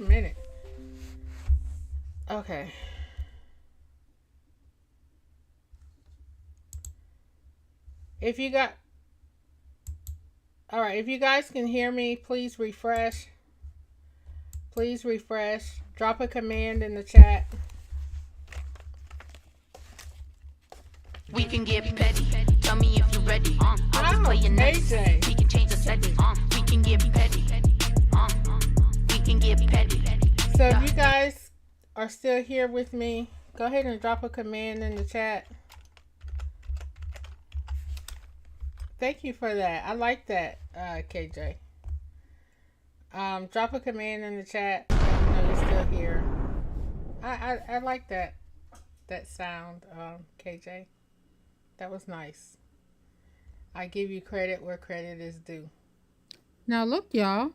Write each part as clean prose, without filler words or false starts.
a minute. Okay. If you got, all right, if you guys can hear me, please refresh. Please refresh. Drop a command in the chat. We can get petty. Tell me if you're ready. I'll just play your next. AJ. We can change the setting. We can get petty. We can get petty. So if you guys are still here with me, go ahead and drop a command in the chat. Thank you for that. I like that, KJ. Drop a command in the chat. Let me know you're still here. I like that sound, KJ. That was nice. I give you credit where credit is due. Now look, y'all.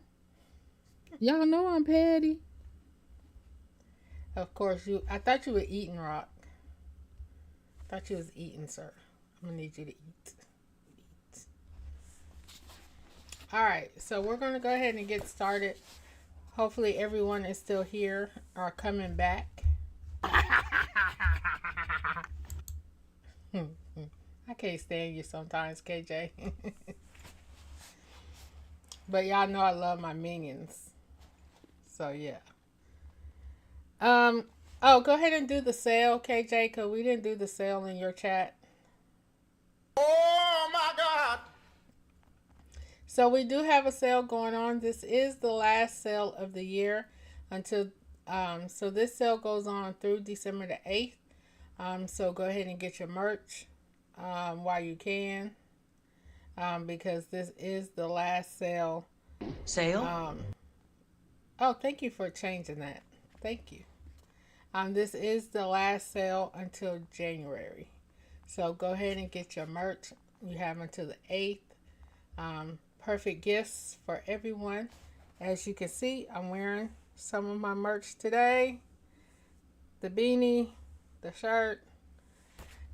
Y'all know I'm petty. Of course, I thought you were eating, Rock. I thought you was eating, sir. I'm gonna need you to eat. All right, so we're gonna go ahead and get started. Hopefully, everyone is still here or coming back. I can't stand you sometimes, KJ. But y'all know I love my minions. So yeah. Oh, go ahead and do the sale, KJ, because we didn't do the sale in your chat. Oh my God. So we do have a sale going on. This is the last sale of the year until so this sale goes on through December the 8th. So go ahead and get your merch while you can. Because this is the last sale. Sale? Oh, thank you for changing that. Thank you. This is the last sale until January. So go ahead and get your merch. You have until the 8th. Perfect gifts for everyone. As you can see, I'm wearing some of my merch today. The beanie, the shirt.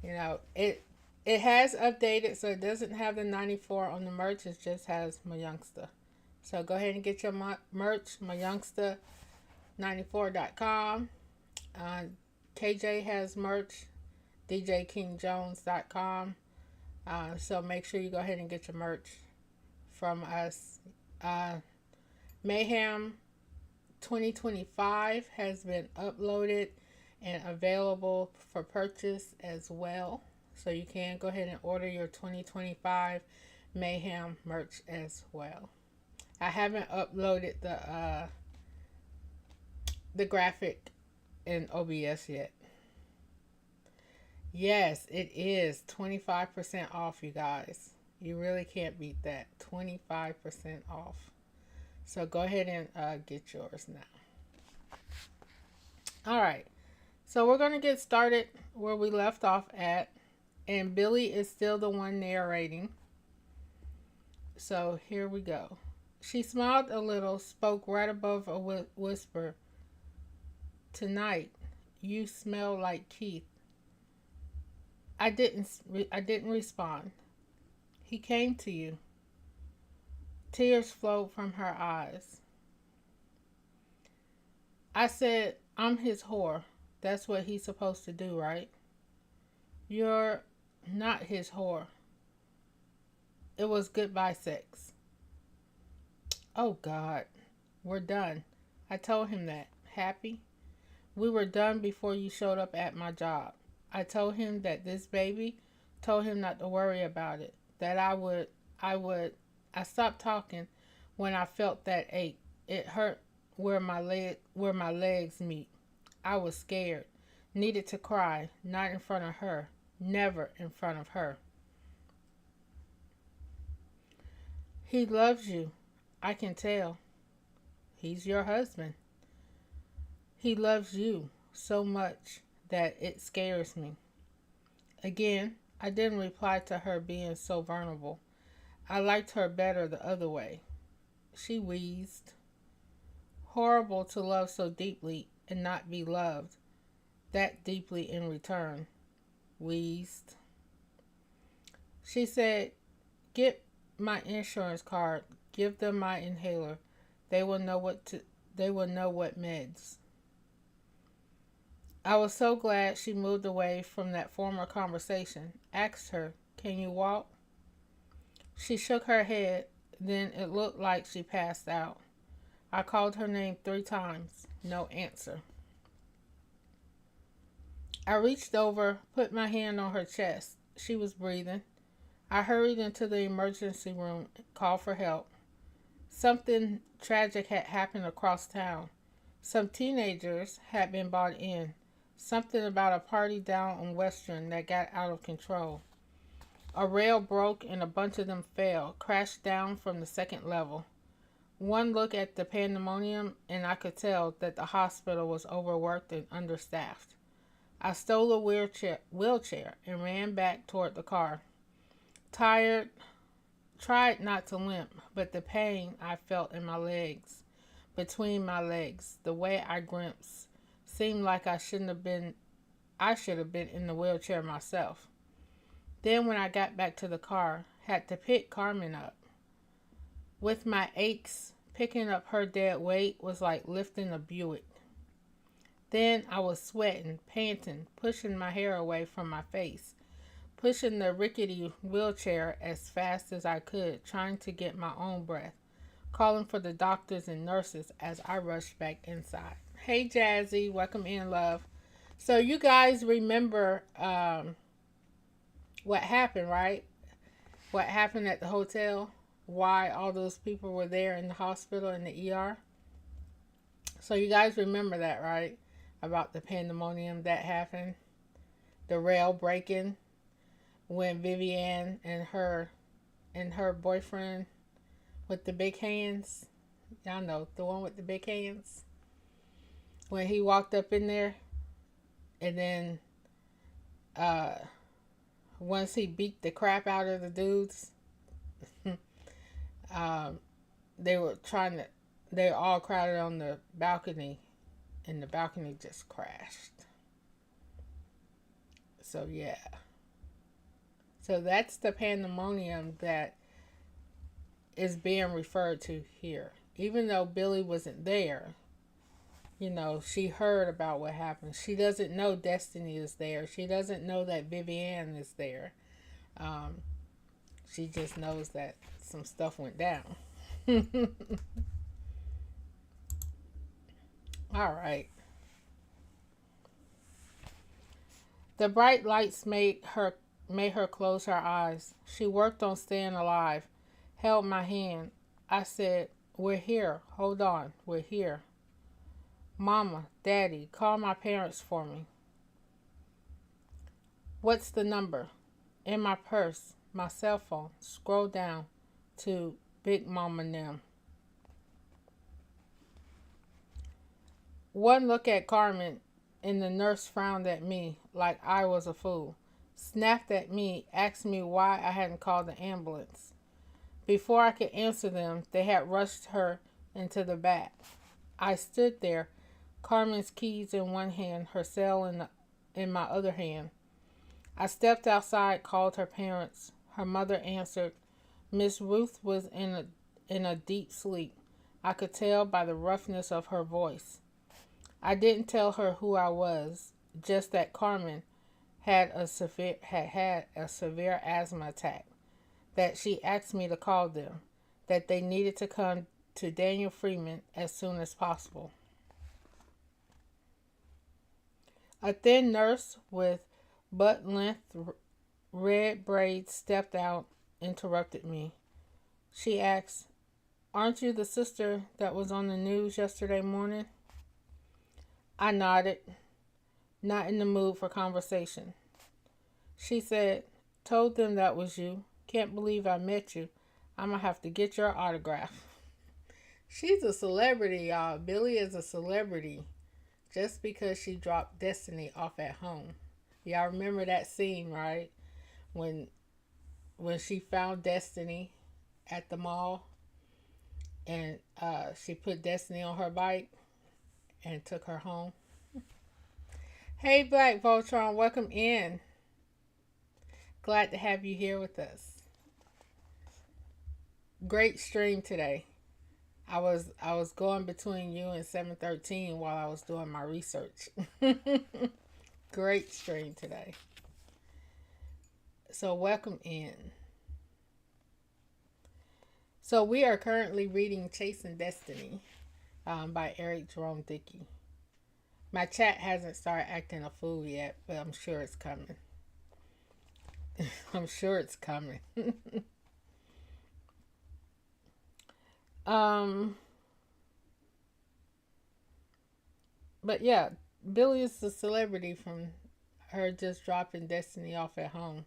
You know, it has updated, so it doesn't have the 94 on the merch. It just has my youngster. So go ahead and get your merch, myyoungster94.com. KJ has merch, djkingjones.com. So make sure you go ahead and get your merch from us. Mayhem 2025 has been uploaded and available for purchase as well. So you can go ahead and order your 2025 Mayhem merch as well. I haven't uploaded the graphic in OBS yet. Yes, it is 25% off, you guys. You really can't beat that. 25% off. So go ahead and get yours now. All right. So we're going to get started where we left off at. And Billy is still the one narrating. So here we go. She smiled a little, spoke right above a whisper. Tonight, you smell like Keith. I didn't respond. He came to you. Tears flowed from her eyes. I said, I'm his whore. That's what he's supposed to do, right? You're not his whore. It was goodbye sex. Oh, God. We're done. I told him that. Happy? We were done before you showed up at my job. I told him that this baby, told him not to worry about it. That I stopped talking when I felt that ache. It hurt where my legs meet. I was scared. Needed to cry. Not in front of her. Never in front of her. He loves you. I can tell. He's your husband. He loves you so much that it scares me. Again, I didn't reply to her being so vulnerable. I liked her better the other way. She wheezed. Horrible to love so deeply and not be loved that deeply in return. Wheezed. She said, get my insurance card. Give them my inhaler. They will know they will know what meds. I was so glad she moved away from that former conversation. Asked her, "Can you walk?" She shook her head, then it looked like she passed out. I called her name 3 times. No answer. I reached over, put my hand on her chest. She was breathing. I hurried into the emergency room, called for help. Something tragic had happened across town. Some teenagers had been brought in. Something about a party down on Western that got out of control. A rail broke and a bunch of them fell, crashed down from the second level. One look at the pandemonium and I could tell that the hospital was overworked and understaffed. I stole a wheelchair and ran back toward the car. Tired, tried not to limp, but the pain I felt in my legs, between my legs, the way I grimaced, seemed like I should have been in the wheelchair myself. Then when I got back to the car, had to pick Carmen up. With my aches, picking up her dead weight was like lifting a Buick. Then I was sweating, panting, pushing my hair away from my face, pushing the rickety wheelchair as fast as I could, trying to get my own breath, calling for the doctors and nurses as I rushed back inside. Hey Jazzy, welcome in, love. So you guys remember what happened, right? What happened at the hotel? Why all those people were there in the hospital in the ER? So you guys remember that, right? About the pandemonium that happened? The rail breaking when Vivian and her boyfriend with the big hands, y'all know, the one with the big hands, when he walked up in there and then once he beat the crap out of the dudes, they were all crowded on the balcony and the balcony just crashed. So yeah. So that's the pandemonium that is being referred to here. Even though Billy wasn't there, you know, she heard about what happened. She doesn't know Destiny is there. She doesn't know that Vivian is there. She just knows that some stuff went down. All right. The bright lights made her close her eyes. She worked on staying alive, held my hand. I said, "We're here. Hold on. We're here. Mama, Daddy, call my parents for me." "What's the number?" "In my purse, my cell phone." Scroll down to Big Mama Nim. One look at Carmen and the nurse frowned at me like I was a fool. Snapped at me, asked me why I hadn't called the ambulance. Before I could answer them, they had rushed her into the back. I stood there, Carmen's keys in one hand, her cell in my other hand. I stepped outside, called her parents. Her mother answered. Miss Ruth was in a deep sleep. I could tell by the roughness of her voice. I didn't tell her who I was, just that Carmen had had a severe asthma attack, that she asked me to call them, that they needed to come to Daniel Freeman as soon as possible. A thin nurse with butt-length red braids stepped out, interrupted me. She asked, "Aren't you the sister that was on the news yesterday morning?" I nodded, not in the mood for conversation. She said, "Told them that was you. Can't believe I met you. I'm going to have to get your autograph." She's a celebrity, y'all. Billy is a celebrity just because she dropped Destiny off at home. Y'all remember that scene, right? When she found Destiny at the mall and she put Destiny on her bike and took her home. Hey, Black Voltron, welcome in. Glad to have you here with us. Great stream today. I was going between you and 713 while I was doing my research. Great stream today. So welcome in. So we are currently reading Chasing Destiny by Eric Jerome Dickey. My chat hasn't started acting a fool yet, but I'm sure it's coming. I'm sure it's coming. But yeah, Billy is the celebrity from her just dropping Destiny off at home.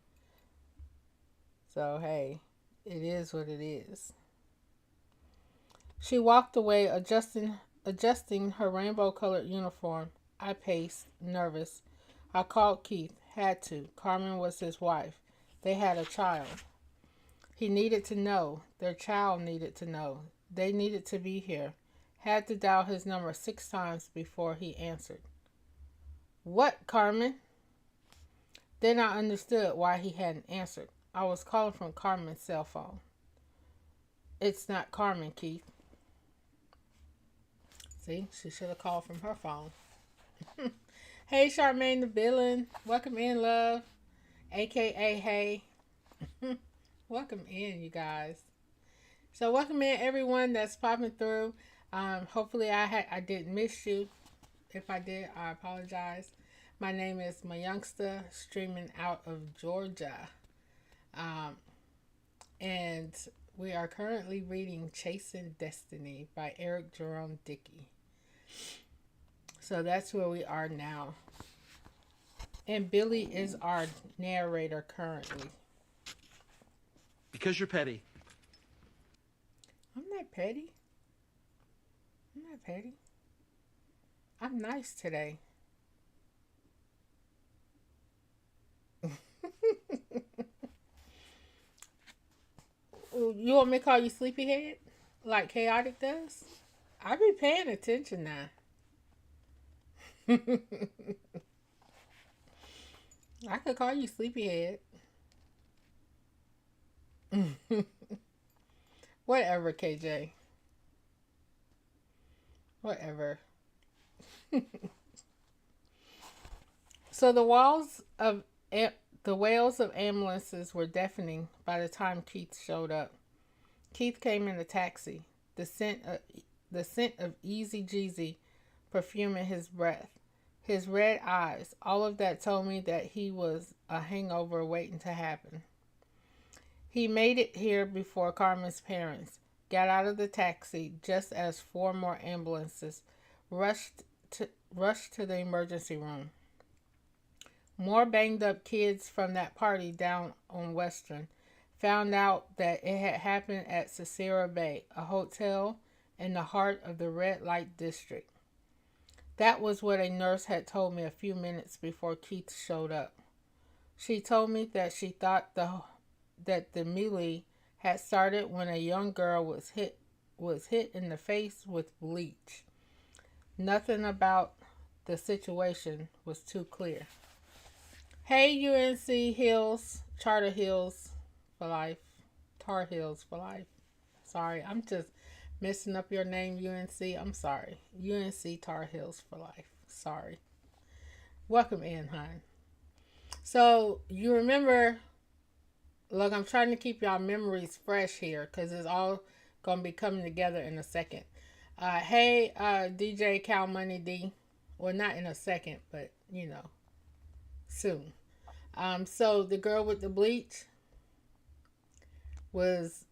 So hey, it is what it is. She walked away, adjusting her rainbow-colored uniform. I paced, nervous. I called Keith. Had to. Carmen was his wife. They had a child. He needed to know. Their child needed to know. They needed to be here. Had to dial his number 6 times before he answered. What, Carmen? Then I understood why he hadn't answered. I was calling from Carmen's cell phone. It's not Carmen, Keith. See, she should have called from her phone. Hey, Charmaine the villain. Welcome in, love. AKA, hey. Welcome in, you guys. So welcome in everyone that's popping through. Hopefully I didn't miss you. If I did, I apologize. My name is Mayungsta, streaming out of Georgia. And we are currently reading Chasing Destiny by Eric Jerome Dickey. So that's where we are now. And Billy is our narrator currently. Because you're petty. I'm not petty. I'm not petty. I'm nice today. You want me to call you sleepyhead? Like Chaotic does? I be paying attention now. I could call you sleepyhead. Whatever, KJ. Whatever. So the wails of ambulances were deafening by the time Keith showed up. Keith came in a taxi, the scent of Easy Jeezy perfuming his breath. His red eyes, all of that told me that he was a hangover waiting to happen. He made it here before Carmen's parents got out of the taxi just as 4 more ambulances rushed to the emergency room. More banged up kids from that party down on Western found out that it had happened at Cicero Bay, a hotel in the heart of the red light district. That was what a nurse had told me a few minutes before Keith showed up. She told me that she thought that the melee had started when a young girl was hit in the face with bleach. Nothing about the situation was too clear. Hey, UNC Hills, Charter Hills for life, Tar Heels for life. Sorry, I'm just messing up your name, UNC. I'm sorry. UNC Tar Heels for life. Sorry. Welcome in, hon. So, you remember, look, I'm trying to keep y'all memories fresh here because it's all going to be coming together in a second. Hey, DJ Cal Money D. Well, not in a second, but, you know, soon. So, the girl with the bleach was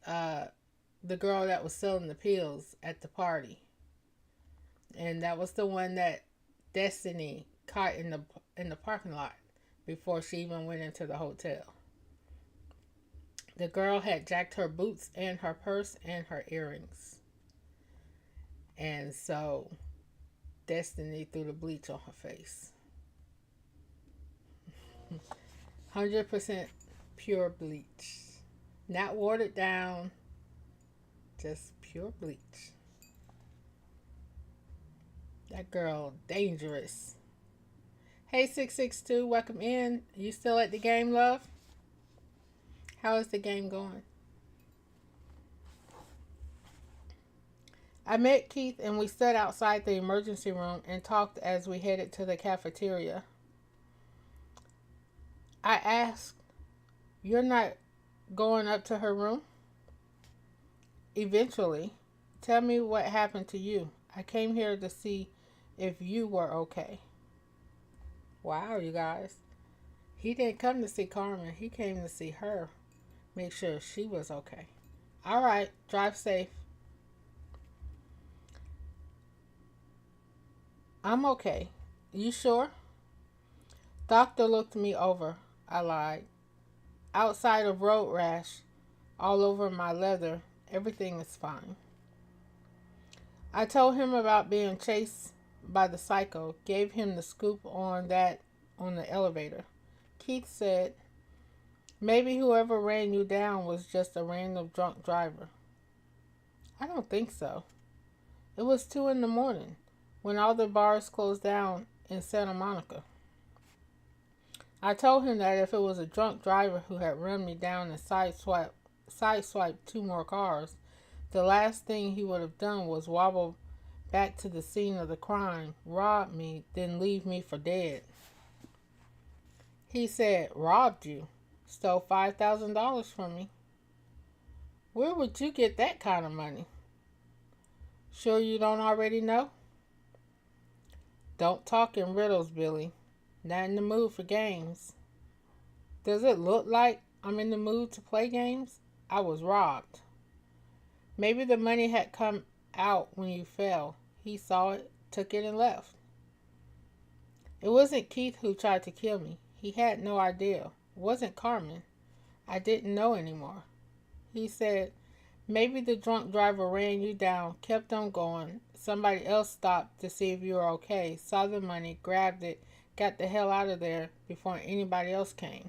the girl that was selling the pills at the party. And that was the one that Destiny caught in the parking lot before she even went into the hotel. The girl had jacked her boots and her purse and her earrings. And so Destiny threw the bleach on her face. 100% pure bleach. Not watered down. Just pure bleach. That girl, dangerous. Hey, 662, welcome in. You still at the game, love? How is the game going? I met Keith and we stood outside the emergency room and talked as we headed to the cafeteria. I asked, "You're not going up to her room?" "Eventually. Tell me what happened to you. I came here to see if you were okay." Wow, you guys. He didn't come to see Carmen. He came to see her. Make sure she was okay. All right, drive safe. "I'm okay. You sure?" "Doctor looked me over." I lied. "Outside of road rash all over my leather, everything is fine." I told him about being chased by the psycho, gave him the scoop on that on the elevator. Keith said, "Maybe whoever ran you down was just a random drunk driver." I don't think so. It was 2 in the morning when all the bars closed down in Santa Monica. I told him that if it was a drunk driver who had run me down and sideswiped 2 more cars, the last thing he would have done was wobble back to the scene of the crime, rob me, then leave me for dead. He said, "Robbed you? Stole $5,000 from me." "Where would you get that kind of money?" "Sure you don't already know?" "Don't talk in riddles, Billy. Not in the mood for games." "Does it look like I'm in the mood to play games? I was robbed." "Maybe the money had come out when you fell. He saw it, took it, and left." "It wasn't Keith who tried to kill me. He had no idea. It wasn't Carmen. I didn't know anymore." He said, "Maybe the drunk driver ran you down, kept on going. Somebody else stopped to see if you were okay, saw the money, grabbed it, got the hell out of there before anybody else came."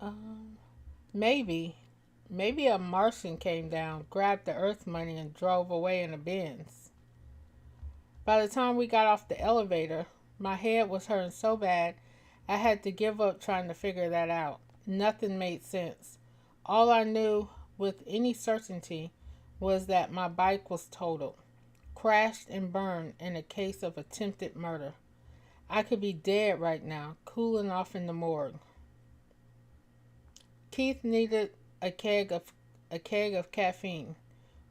Um, maybe. Maybe a Martian came down, grabbed the Earth money, and drove away in a Benz. By the time we got off the elevator, my head was hurting so bad I had to give up trying to figure that out. Nothing made sense. All I knew with any certainty was that my bike was totaled, crashed and burned in a case of attempted murder. I could be dead right now, cooling off in the morgue. Keith needed a keg of caffeine.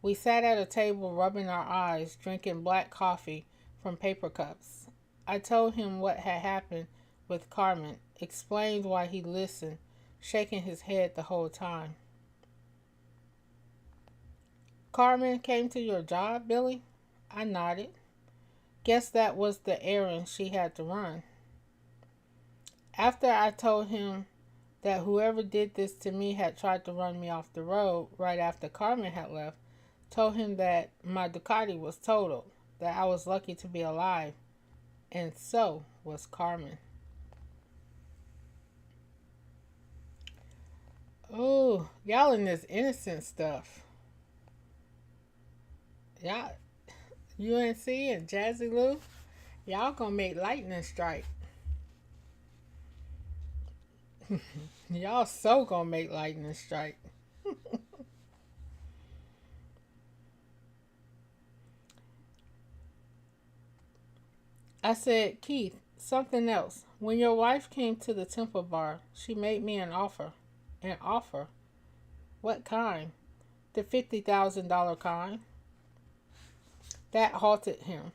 We sat at a table rubbing our eyes, drinking black coffee from paper cups. I told him what had happened with Carmen, explained why he listened, shaking his head the whole time. "Carmen came to your job, Billy?" I nodded. "Guess that was the errand she had to run." After I told him that whoever did this to me had tried to run me off the road right after Carmen had left, told him that my Ducati was totaled, that I was lucky to be alive, and so was Carmen. Oh, y'all in this innocent stuff. Y'all, UNC and Jazzy Lou, y'all gonna make lightning strike. Y'all so gonna make lightning strike. I said, "Keith, something else. When your wife came to the Temple Bar, she made me an offer." "An offer? What kind?" "The $50,000 kind." That halted him.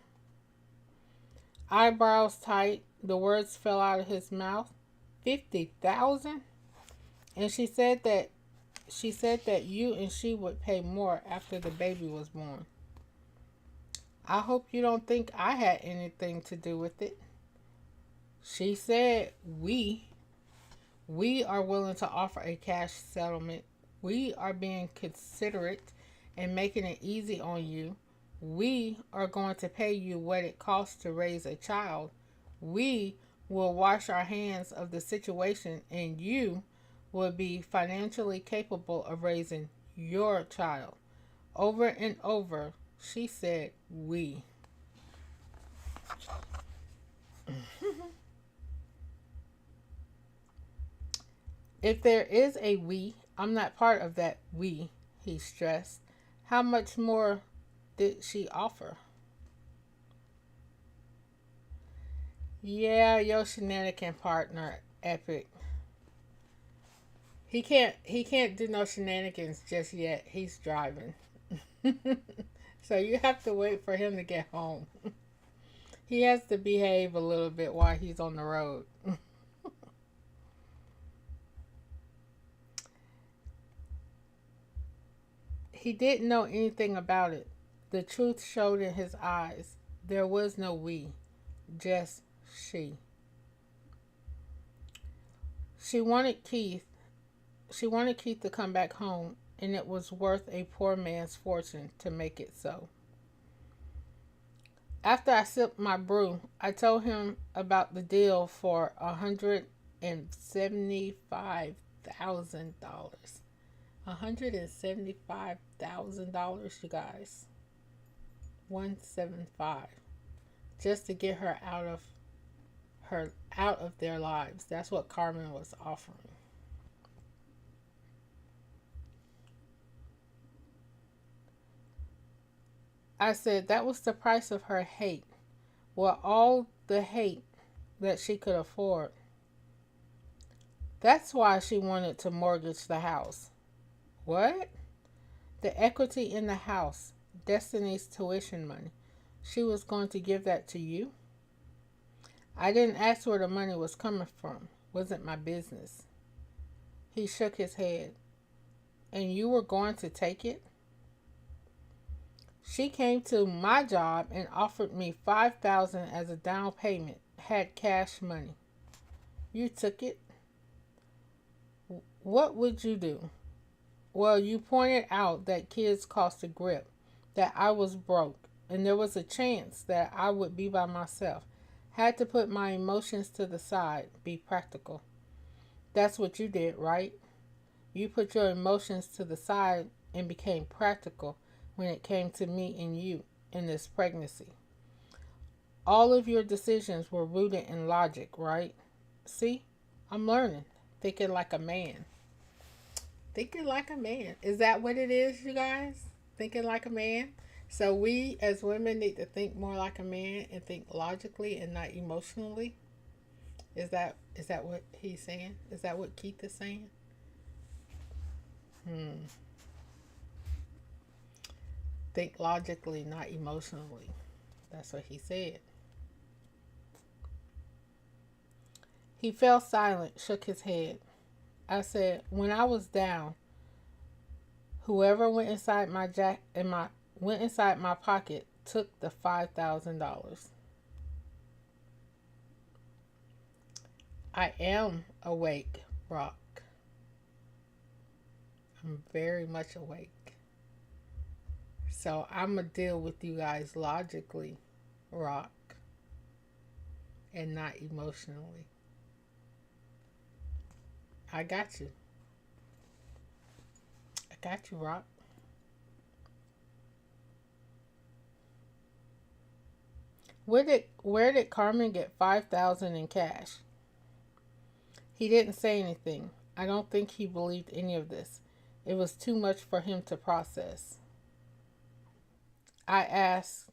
Eyebrows tight, the words fell out of his mouth. 50,000? And she said that you and she would pay more after the baby was born. I hope you don't think I had anything to do with it. She said we are willing to offer a cash settlement. We are being considerate and making it easy on you. We are going to pay you what it costs to raise a child. We will wash our hands of the situation, and you will be financially capable of raising your child. Over and over, she said, "we." If there is a "we," I'm not part of that we, he stressed. How much more did she offer? Yeah, your shenanigan partner, Epic. He can't do no shenanigans just yet. He's driving. So you have to wait for him to get home. He has to behave a little bit while he's on the road. He didn't know anything about it. The truth showed in his eyes. There was no we, just she. She wanted Keith. She wanted Keith to come back home, and it was worth a poor man's fortune to make it so. After I sipped my brew, I told him about the deal for $175,000. $175,000, you guys. 175. Just to get her out of their lives. That's what Carmen was offering. I said that was the price of her hate. Well, all the hate that she could afford. That's why she wanted to mortgage the house. What? The equity in the house, Destiny's tuition money. She was going to give that to you? I didn't ask where the money was coming from. Wasn't my business. He shook his head. And you were going to take it? She came to my job and offered me $5,000 as a down payment. Had cash money. You took it? What would you do? Well, you pointed out that kids cost a grip, that I was broke, and there was a chance that I would be by myself. Had to put my emotions to the side, be practical. That's what you did, right? You put your emotions to the side and became practical when it came to me and you in this pregnancy. All of your decisions were rooted in logic, right? See, I'm learning. Thinking like a man. Thinking like a man. Is that what it is, you guys? Thinking like a man? So we as women need to think more like a man and think logically and not emotionally? Is that what he's saying? Is that what Keith is saying? Think logically, not emotionally. That's what he said. He fell silent, shook his head. I said, when I was down, whoever went inside my went inside my pocket took the $5,000. I am awake, Rock. I'm very much awake. So I'm going to deal with you guys logically, Rock, and not emotionally. I got you. I got you, Rock. Where did Carmen get $5,000 in cash? He didn't say anything. I don't think he believed any of this. It was too much for him to process. I asked,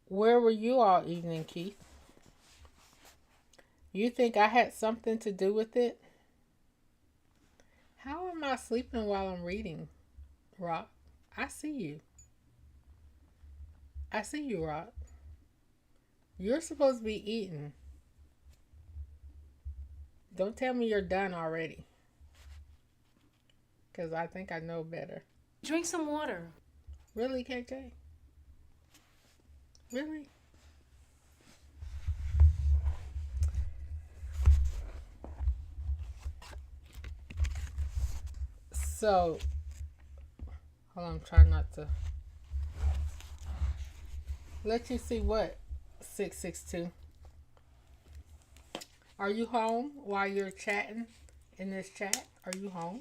where were you all evening, Keith? You think I had something to do with it? How am I sleeping while I'm reading, Rock? I see you. I see you, Rock. You're supposed to be eating. Don't tell me you're done already. Because I think I know better. Drink some water. Really, KJ? Really? So, hold on, I'm trying not to let you see what? 662. Are you home while you're chatting in this chat? Are you home?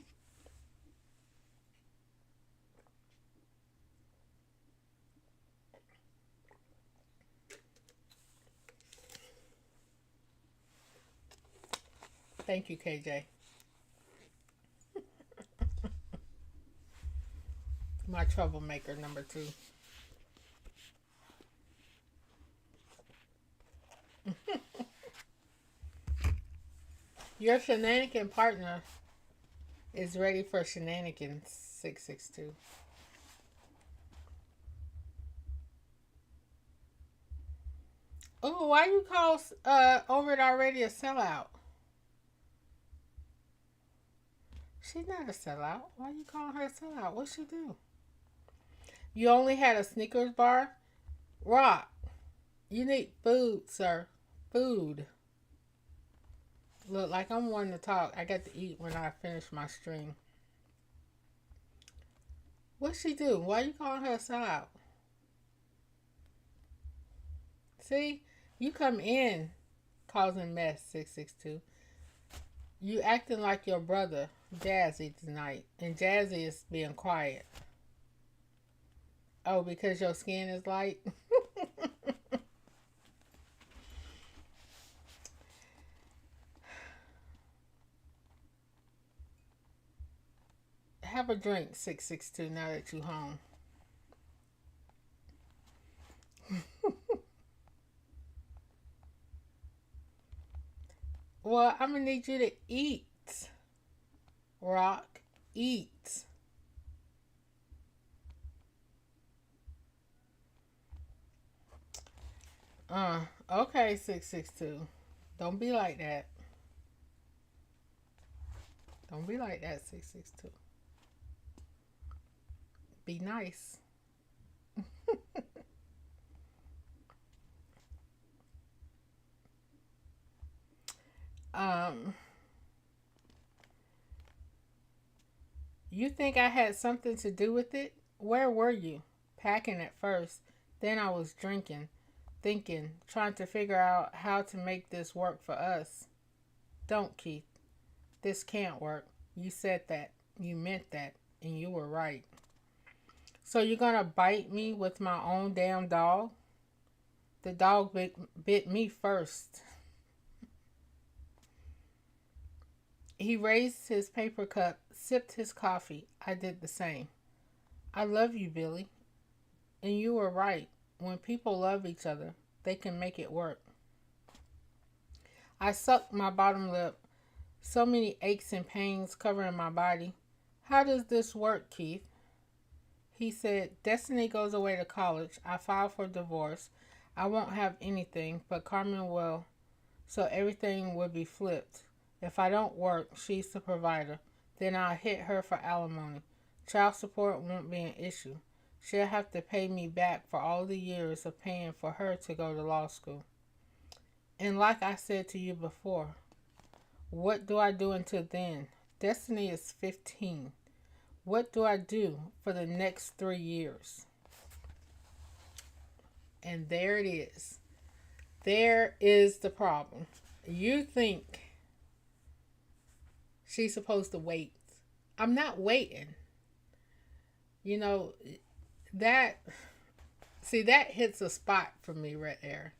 Thank you, KJ. my troublemaker number 2. Your shenanigan partner is ready for shenanigans, 662. Oh, why you call over it already a sellout? She's not a sellout. Why you calling her a sellout? What'd she do? You only had a Snickers bar? Rock, you need food, sir. Food. Look, like I'm wanting to talk. I got to eat when I finish my stream. What'd she do? Why you calling her a sellout? See? You come in causing mess, 662. You acting like your brother, Jazzy, tonight. And Jazzy is being quiet. Oh, because your skin is light? Have a drink, 662, now that you home. Well, I'm going to need you to eat. Rock, eat. Okay, 662. Don't be like that. Don't be like that, 662. Be nice. You think I had something to do with it? Where were you? Packing at first. Then I was drinking, thinking, trying to figure out how to make this work for us. Don't, Keith. This can't work. You said that. You meant that. And you were right. So you're going to bite me with my own damn dog? The dog bit me first. He raised his paper cup, sipped his coffee. I did the same. I love you, Billy. And you were right. When people love each other, they can make it work. I sucked my bottom lip. So many aches and pains covering my body. How does this work, Keith? He said, Destiny goes away to college. I filed for divorce. I won't have anything, but Carmen will. So everything will be flipped. If I don't work, she's the provider. Then I'll hit her for alimony. Child support won't be an issue. She'll have to pay me back for all the years of paying for her to go to law school. And like I said to you before, what do I do until then? Destiny is 15. What do I do for the next 3 years? And there it is. There is the problem. You think she's supposed to wait. I'm not waiting. You know, that hits a spot for me right there.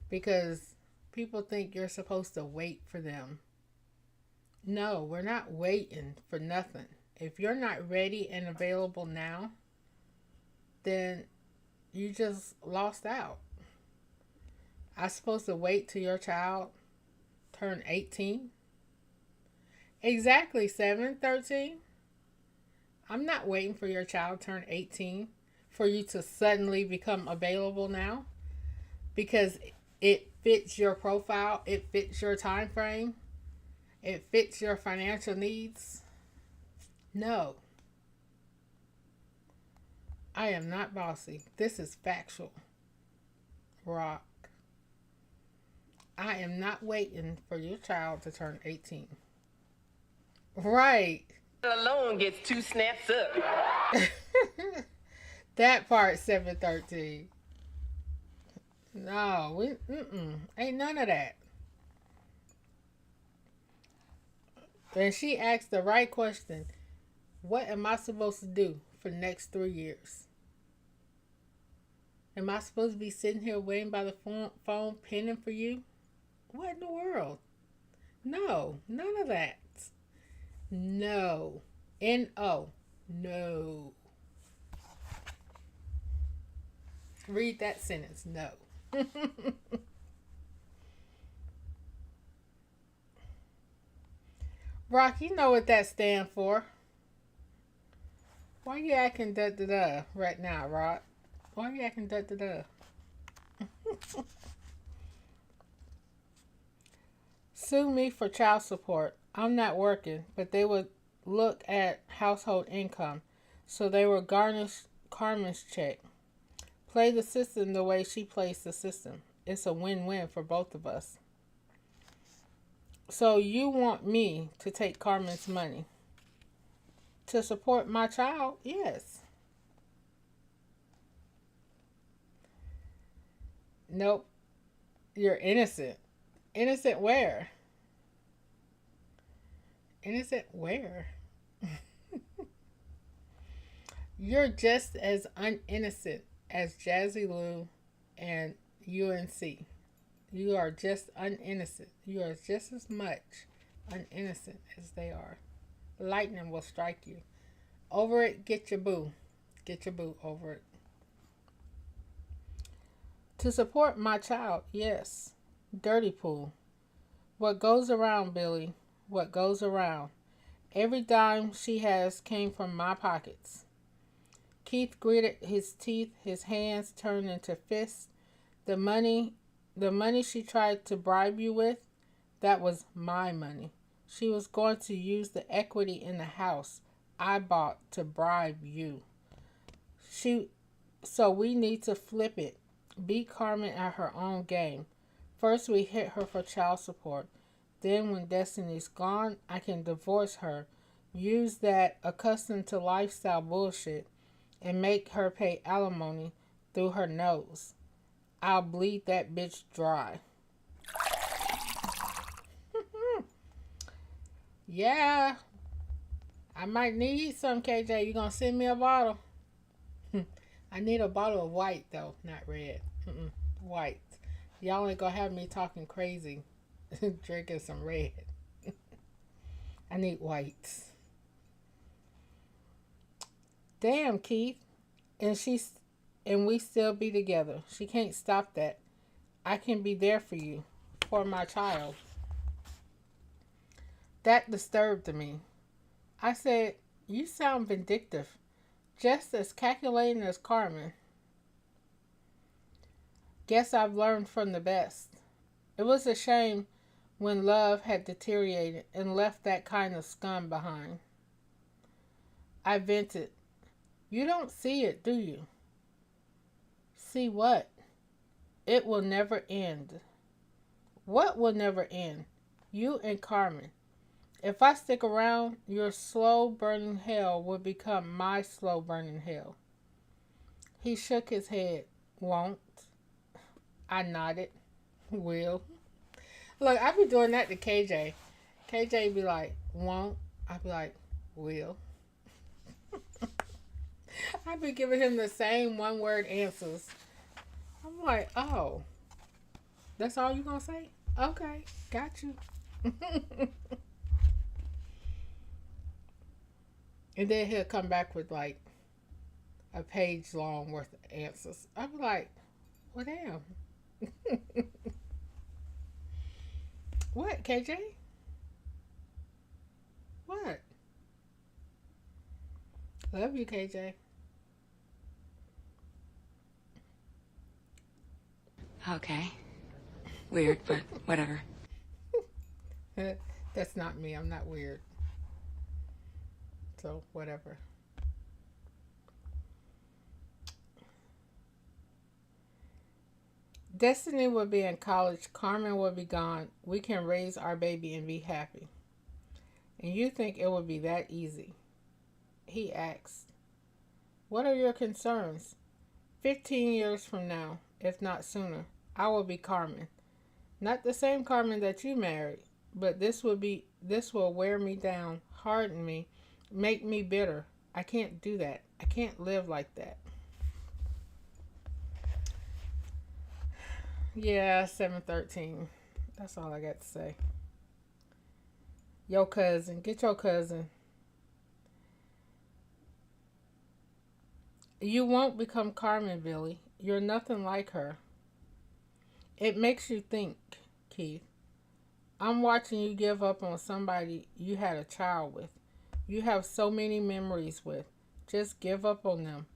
Because people think you're supposed to wait for them. No, we're not waiting for nothing. If you're not ready and available now, then you just lost out. I'm supposed to wait till your child turn 18? Exactly, 713. I'm not waiting for your child to turn 18 for you to suddenly become available now because it fits your profile, it fits your time frame, it fits your financial needs. No. I am not bossy. This is factual. Rock. I am not waiting for your child to turn 18. Right. Alone gets 2 snaps up. That part, 713. No, ain't none of that. And she asked the right question. What am I supposed to do for the next 3 years? Am I supposed to be sitting here waiting by the phone penning for you? What in the world? No, none of that. No. N-O. No. Read that sentence. No. Rock, you know what that stands for. Why you acting da da da right now, Rock? Why you acting da da da? Sue me for child support. I'm not working, but they would look at household income, so they would garnish Carmen's check. Play the system the way she plays the system. It's a win-win for both of us. So you want me to take Carmen's money to support my child? Yes. Nope. You're innocent. Innocent where? Innocent where? You're just as uninnocent as Jazzy Lou and UNC. You are just uninnocent. You are just as much uninnocent as they are. Lightning will strike you. Over it, get your boo. Get your boo over it. To support my child, yes. Dirty pool. What goes around, Billy? What goes around? Every dime she has came from my pockets. Keith gritted his teeth, his hands turned into fists. The money she tried to bribe you with, that was my money. She was going to use the equity in the house I bought to bribe you. So we need to flip it. Beat Carmen at her own game. First we hit her for child support. Then when Destiny's gone, I can divorce her, use that accustomed to lifestyle bullshit, and make her pay alimony through her nose. I'll bleed that bitch dry. Yeah. I might need some, KJ. You gonna send me a bottle? I need a bottle of white, though, not red. White. Y'all ain't gonna have me talking crazy, drinking some red. I need whites. Damn, Keith. And we still be together. She can't stop that. I can be there for you, for my child. That disturbed me. I said, you sound vindictive, just as calculating as Carmen. Guess I've learned from the best. It was a shame when love had deteriorated and left that kind of scum behind. I vented. You don't see it, do you? See what? It will never end. What will end? You and Carmen. If I stick around, your slow burning hell will become my slow burning hell. He shook his head. Won't. I nodded. Will. Look, I be doing that to KJ. KJ be like, won't. I be like, will. I be giving him the same one word answers. I'm like, oh, that's all you gonna say? Okay, got you. And then he'll come back with like a page long worth of answers. I'm like, well, damn. What, KJ? What? Love you, KJ. Okay. Weird, but whatever. That's not me. I'm not weird. So, whatever. Destiny will be in college. Carmen will be gone. We can raise our baby and be happy. And you think it would be that easy? He asked. What are your concerns? 15 years from now, if not sooner, I will be Carmen. Not the same Carmen that you married, but this will wear me down, harden me, make me bitter. I can't do that. I can't live like that. Yeah, 713. That's all I got to say. Your cousin. Get your cousin. You won't become Carmen, Billy. You're nothing like her. It makes you think, Keith. I'm watching you give up on somebody you had a child with. You have so many memories with. Just give up on them.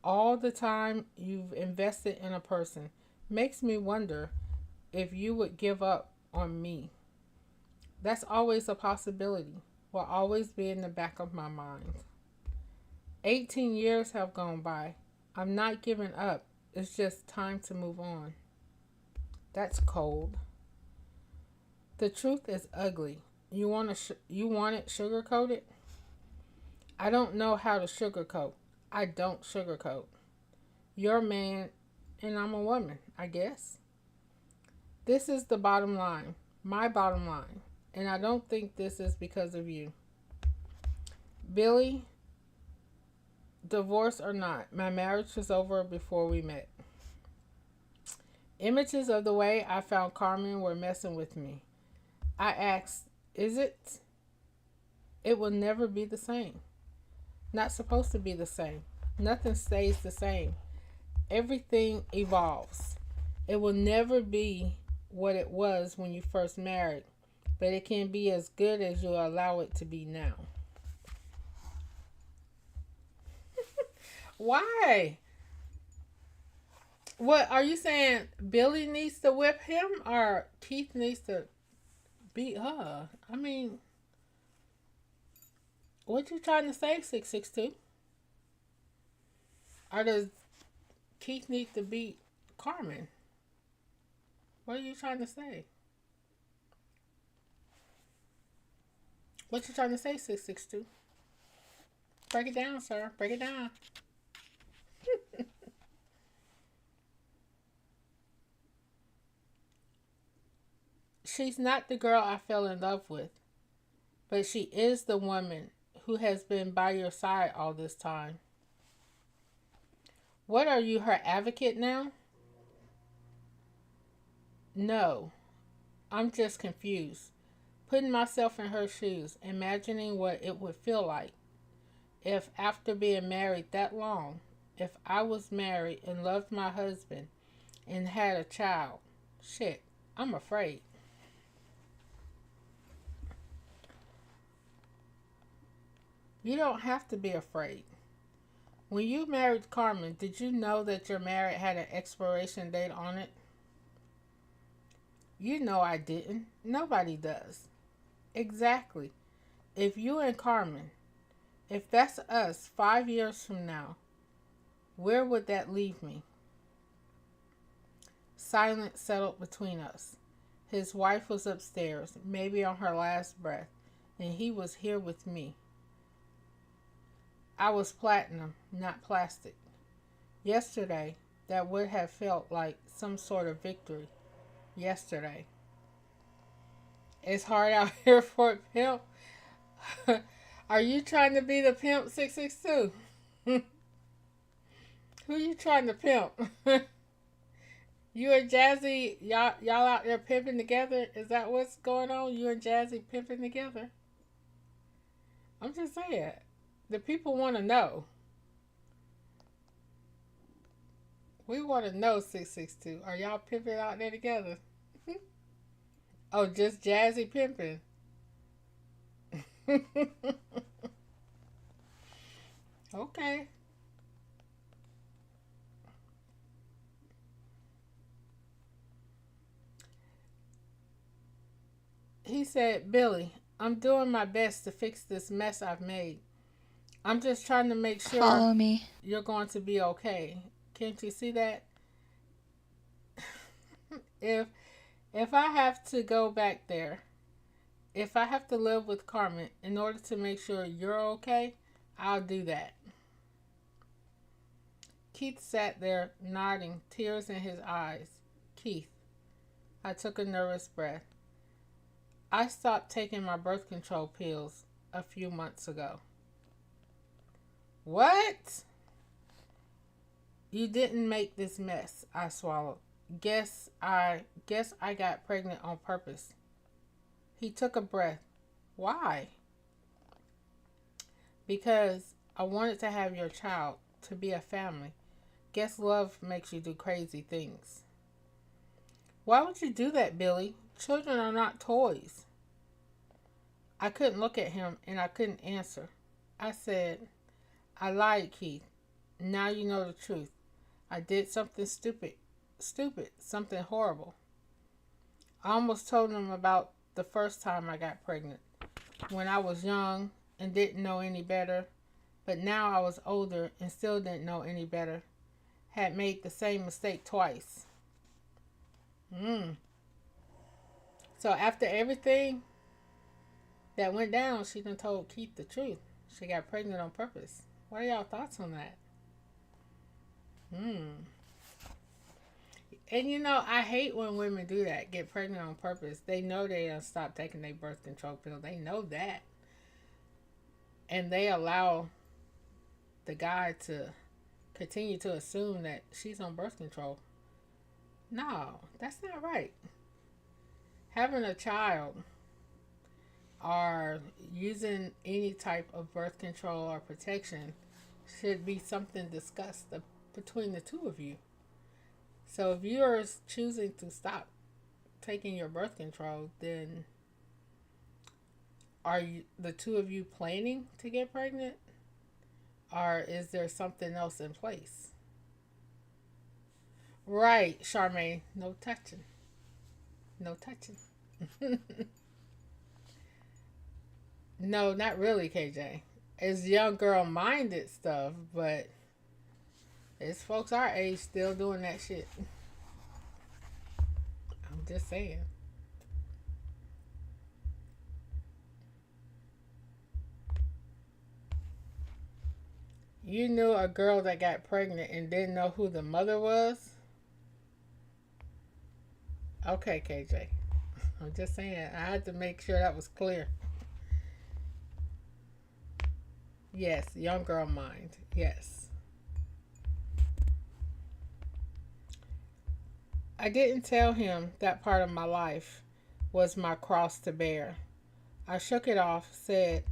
All the time you've invested in a person makes me wonder if you would give up on me. That's always a possibility. Will always be in the back of my mind. 18 years have gone by. I'm not giving up. It's just time to move on. That's cold. The truth is ugly. You want it sugar coated? I don't know how to sugarcoat. I don't sugarcoat. You're a man and I'm a woman, I guess. This is the bottom line. My bottom line. And I don't think this is because of you. Billy, divorce or not, my marriage was over before we met. Images of the way I found Carmen were messing with me. I asked, is it? It will never be the same. Not supposed to be the same. Nothing stays the same. Everything evolves. It will never be what it was when you first married, but it can be as good as you allow it to be now. Why? What are you saying? Billy needs to whip him or Keith needs to beat her? I mean, what you trying to say, 662? Or does Keith need to beat Carmen? What are you trying to say? What you trying to say, 662? Break it down, sir. Break it down. She's not the girl I fell in love with, but she is the woman who has been by your side all this time. What are you, her advocate now? No, I'm just confused. Putting myself in her shoes, imagining what it would feel like if, after being married that long, if I was married and loved my husband and had a child. Shit, I'm afraid. You don't have to be afraid. When you married Carmen, did you know that your marriage had an expiration date on it? You know I didn't. Nobody does. Exactly. If you and Carmen, if that's us 5 years from now, where would that leave me? Silence settled between us. His wife was upstairs, maybe on her last breath, and he was here with me. I was platinum, not plastic. Yesterday, that would have felt like some sort of victory. Yesterday. It's hard out here for a pimp. Are you trying to be the pimp, 662? Who you trying to pimp? You and Jazzy, y'all out there pimping together? Is that what's going on? You and Jazzy pimping together? I'm just saying. The people want to know. We want to know, 662. Are y'all pimping out there together? Oh, just Jazzy pimping. Okay. He said, Billy, I'm doing my best to fix this mess I've made. I'm just trying to make sure Follow me. you're going to be okay. Can't you see that? If I have to go back there, if I have to live with Carmen in order to make sure you're okay, I'll do that. Keith sat there, nodding, tears in his eyes. Keith. I took a nervous breath. I stopped taking my birth control pills a few months ago. What? You didn't make this mess, I swallowed. Guess I got pregnant on purpose. He took a breath. Why? Because I wanted to have your child, to be a family. Guess love makes you do crazy things. Why would you do that, Billy? Children are not toys. I couldn't look at him and I couldn't answer. I said, I lied, Keith. Now you know the truth. I did something stupid, something horrible. I almost told him about the first time I got pregnant, when I was young and didn't know any better, but now I was older and still didn't know any better. Had made the same mistake twice. So after everything that went down, she done told Keith the truth. She got pregnant on purpose. What are y'all thoughts on that? And you know, I hate when women do that, get pregnant on purpose. They know they don't stop taking their birth control pill. They know that. And they allow the guy to continue to assume that she's on birth control. No, that's not right. Having a child or using any type of birth control or protection should be something discussed between the two of you. So if you're choosing to stop taking your birth control, then are the two of you planning to get pregnant? Or is there something else in place? Right, Charmaine. No touching. No touching. No, not really, KJ. It's young girl minded stuff, but it's folks our age still doing that shit. I'm just saying. You knew a girl that got pregnant and didn't know who the mother was? Okay, KJ. I'm just saying. I had to make sure that was clear. Yes, young girl mind. Yes. I didn't tell him that part of my life was my cross to bear. I shook it off, said,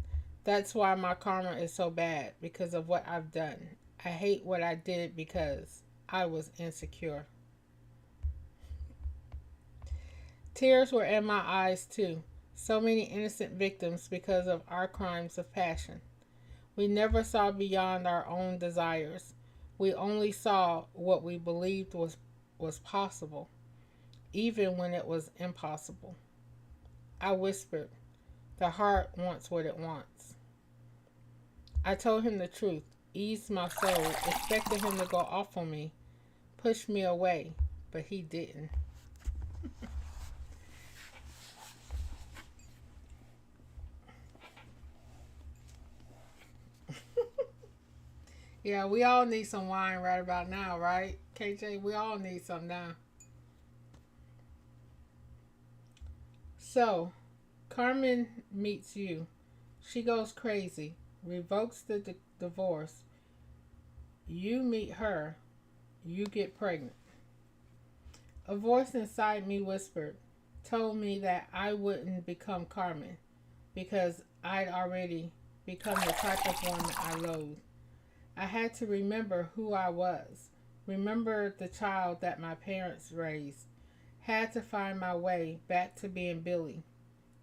that's why my karma is so bad, because of what I've done. I hate what I did because I was insecure. Tears were in my eyes too. So many innocent victims because of our crimes of passion. We never saw beyond our own desires. We only saw what we believed was possible, even when it was impossible. I whispered, the heart wants what it wants. I told him the truth, eased my soul, expected him to go off on me, push me away, but he didn't. Yeah, we all need some wine right about now, right? KJ, we all need some now. So, Carmen meets you. She goes crazy, revokes the divorce. You meet her. You get pregnant. A voice inside me whispered, told me that I wouldn't become Carmen because I'd already become the type of woman I loathed. I had to remember who I was, remember the child that my parents raised, had to find my way back to being Billy.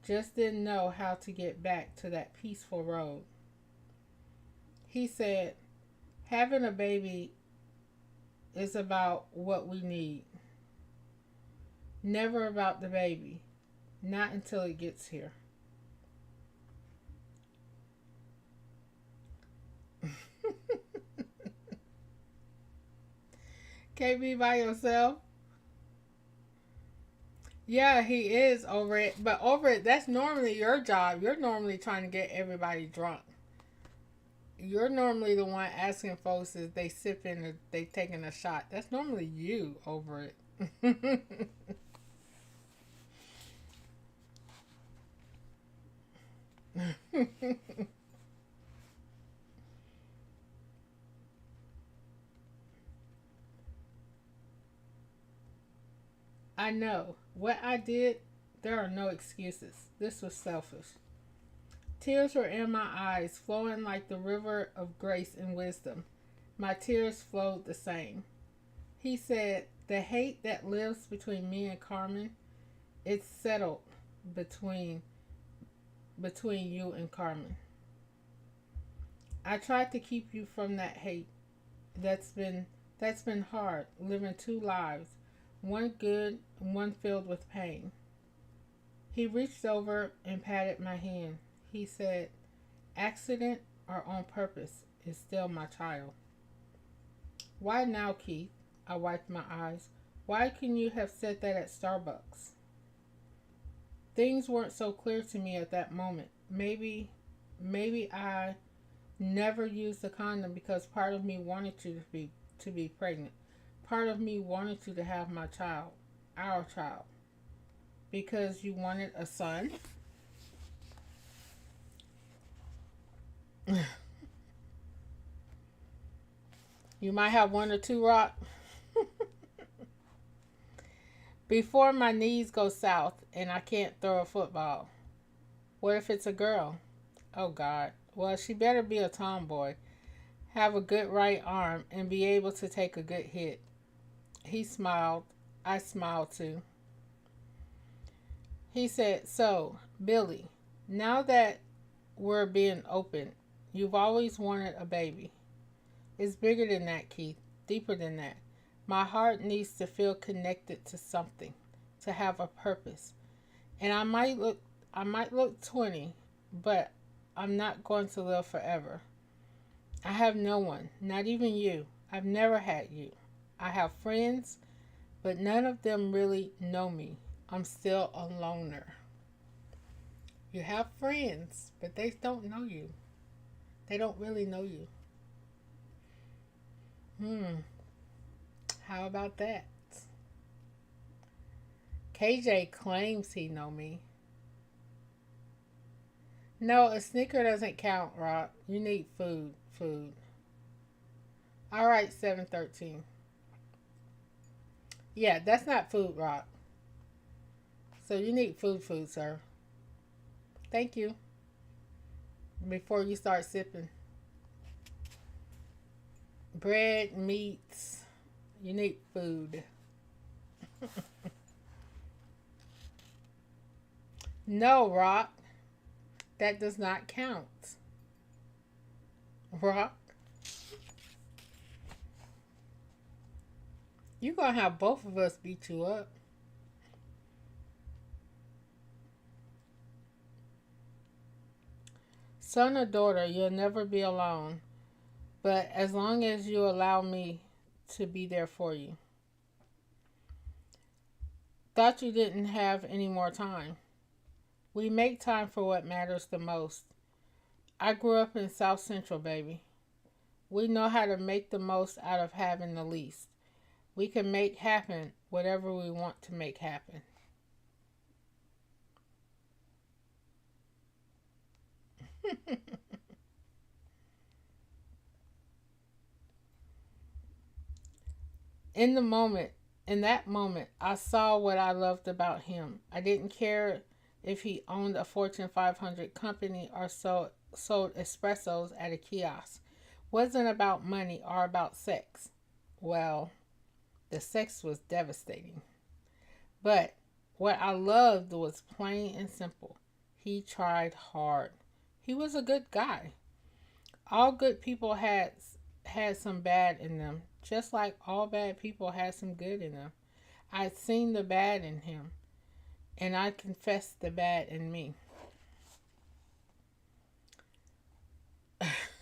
Just didn't know how to get back to that peaceful road. He said, having a baby is about what we need. Never about the baby. Not until it gets here. Can't be by yourself. Yeah, he is over it. But over it, that's normally your job. You're normally trying to get everybody drunk. You're normally the one asking folks if they sipping or they taking a shot. That's normally you over it. I know. What I did, there are no excuses. This was selfish. Tears were in my eyes, flowing like the river of grace and wisdom. My tears flowed the same. He said, the hate that lives between me and Carmen, it's settled between you and Carmen. I tried to keep you from that hate. That's been hard, living two lives, one good and one filled with pain. He reached over and patted my hand. He said, accident or on purpose is still my child. Why now, Keith? I wiped my eyes. Why couldn't you have said that at Starbucks? Things weren't so clear to me at that moment. Maybe I never used a condom because part of me wanted you to be pregnant. Part of me wanted you to have my child, our child, because you wanted a son. You might have one or two, Rock. Before my knees go south and I can't throw a football. What if it's a girl? Oh God. Well, she better be a tomboy, have a good right arm, and be able to take a good hit. He smiled. I smiled too. He said, so, Billy, now that we're being open, you've always wanted a baby. It's bigger than that, Keith. Deeper than that. My heart needs to feel connected to something, to have a purpose. And I might look 20, but I'm not going to live forever. I have no one, not even you. I've never had you. I have friends, but none of them really know me. I'm still a loner. You have friends, but they don't know you. They don't really know you. How about that? KJ claims he know me. No, a sneaker doesn't count, Rock. You need food. All right, 713. Yeah, that's not food, Rock. So you need food, sir. Thank you. Before you start sipping. Bread, meats. You need food. No, Rock. That does not count. Rock. You're going to have both of us beat you up. Son or daughter, you'll never be alone. But as long as you allow me to be there for you. Thought you didn't have any more time. We make time for what matters the most. I grew up in South Central, baby. We know how to make the most out of having the least. We can make happen whatever we want to make happen. In that moment, I saw what I loved about him. I didn't care if he owned a Fortune 500 company or sold espressos at a kiosk. Wasn't about money or about sex. Well, the sex was devastating. But what I loved was plain and simple. He tried hard. He was a good guy. All good people had some bad in them, just like all bad people had some good in them. I'd seen the bad in him, and I confessed the bad in me.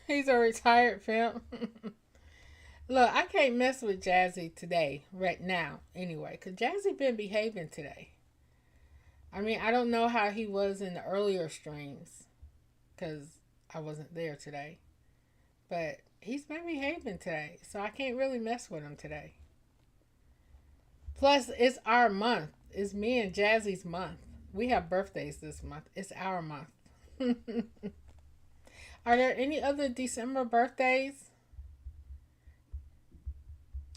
He's a retired pimp. Look, I can't mess with Jazzy today, right now, anyway, because Jazzy been behaving today. I mean, I don't know how he was in the earlier streams, because I wasn't there today. But he's been behaving today, so I can't really mess with him today. Plus, it's our month. It's me and Jazzy's month. We have birthdays this month. It's our month. Are there any other December birthdays?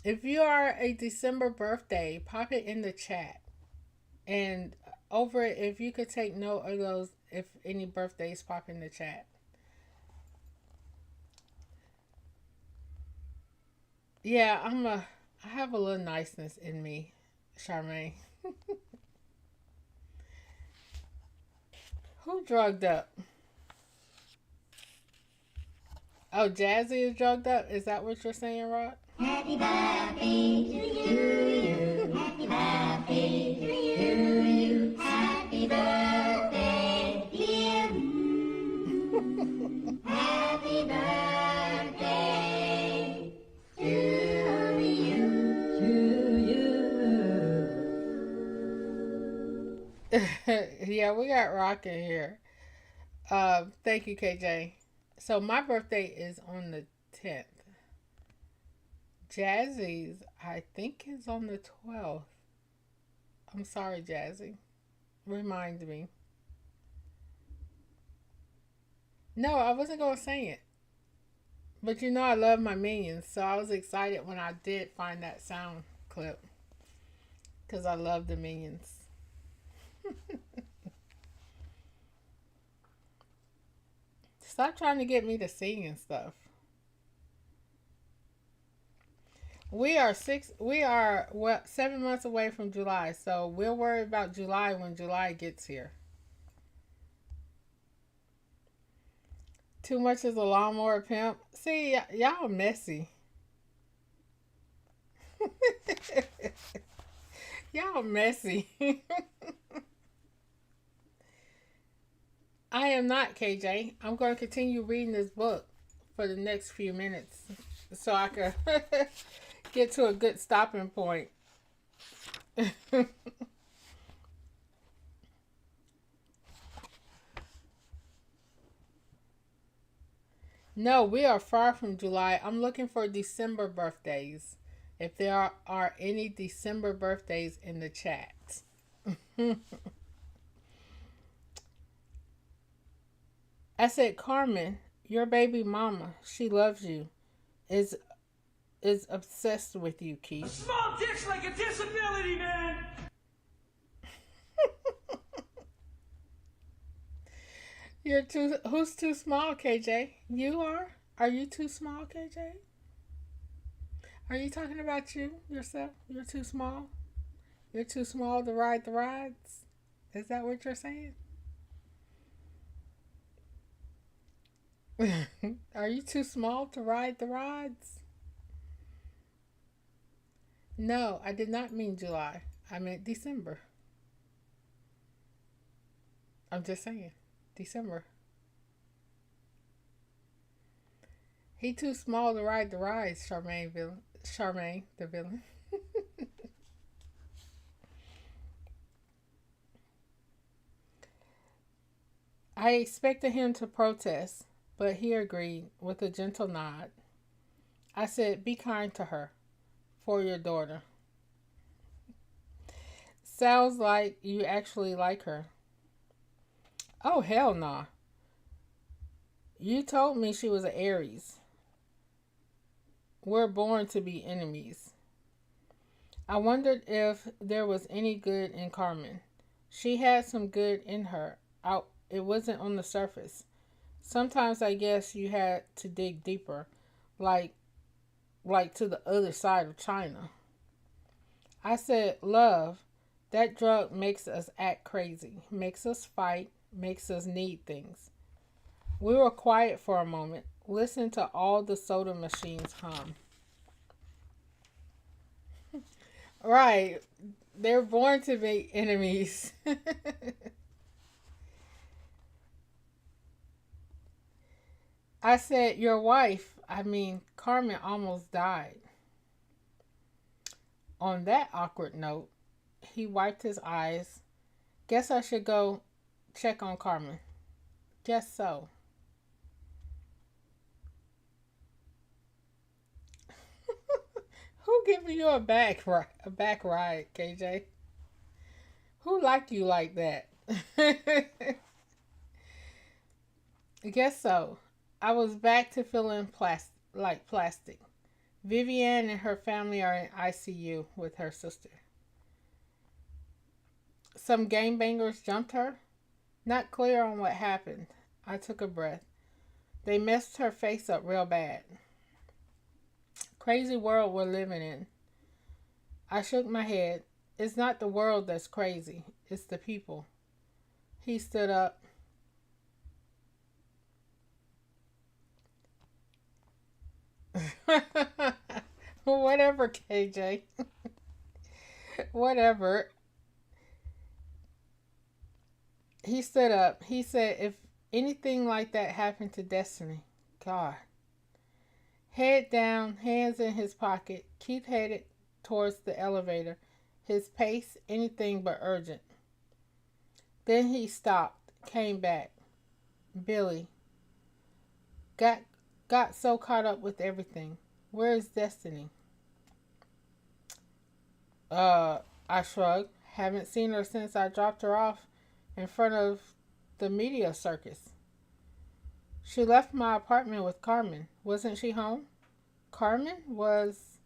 If you are a December birthday, pop it in the chat. And over it, if you could take note of those, if any birthdays pop in the chat. Yeah, I have a little niceness in me, Charmaine. Who drugged up? Oh, Jazzy is drugged up? Is that what you're saying, Rod? Happy birthday to you. Happy birthday to you. Happy birthday, dear. Happy birthday to you. Yeah, we got rock in here. Thank you, KJ. So my birthday is on the 10th. Jazzy's, I think, is on the 12th. I'm sorry, Jazzy. Remind me. No, I wasn't going to say it. But you know I love my minions, so I was excited when I did find that sound clip. Because I love the minions. Stop trying to get me to sing and stuff. We are 7 months away from July, so we'll worry about July when July gets here. Too much is a lawnmower pimp. See, y'all messy. Y'all messy. I am not, KJ. I'm going to continue reading this book for the next few minutes so I can get to a good stopping point. No, we are far from July. I'm looking for December birthdays. If there are any December birthdays in the chat. I said, Carmen, your baby mama, she loves you, is obsessed with you, Keith. A small dick's like a disability, man. You're too. Who's too small, KJ? You are. Are you too small, KJ? Are you talking about you yourself? You're too small. You're too small to ride the rides. Is that what you're saying? Are you too small to ride the rides? No, I did not mean July. I meant December. I'm just saying. December. He too small to ride the rides, Charmaine villain. Charmaine, the villain. I expected him to protest, but he agreed with a gentle nod. I said, be kind to her for your daughter. Sounds like you actually like her. Oh, hell nah. You told me she was an Aries. We're born to be enemies. I wondered if there was any good in Carmen. She had some good in her. It wasn't on the surface. Sometimes I guess you had to dig deeper, like to the other side of China. I said, love, that drug makes us act crazy, makes us fight, makes us need things. We were quiet for a moment, listening to all the soda machines hum. Right, they're born to be enemies. I said, your wife, Carmen almost died. On that awkward note, he wiped his eyes. Guess I should go check on Carmen. Guess so. Who giving you a back ride, KJ? Who liked you like that? Guess so. I was back to feeling plastic. Vivian and her family are in ICU with her sister. Some gangbangers jumped her? Not clear on what happened. I took a breath. They messed her face up real bad. Crazy world we're living in. I shook my head. It's not the world that's crazy. It's the people. He stood up. Whatever, KJ. Whatever. He stood up. He said, if anything like that happened to Destiny, God. Head down, hands in his pocket, Keith headed towards the elevator, his pace anything but urgent. Then he stopped, came back. Billy. Got so caught up with everything. Where is Destiny? I shrugged. Haven't seen her since I dropped her off in front of the media circus. She left my apartment with Carmen. Wasn't she home? Carmen was...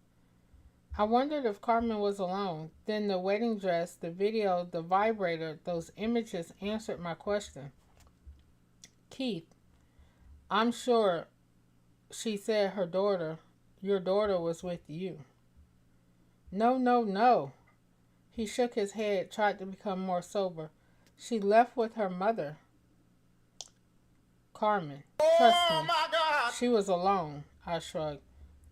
I wondered if Carmen was alone. Then the wedding dress, the video, the vibrator, those images answered my question. Keith, I'm sure she said your daughter was with you. No, no, no. He shook his head, tried to become more sober. She left with her mother. Carmen, trust me. My God. She was alone, I shrugged.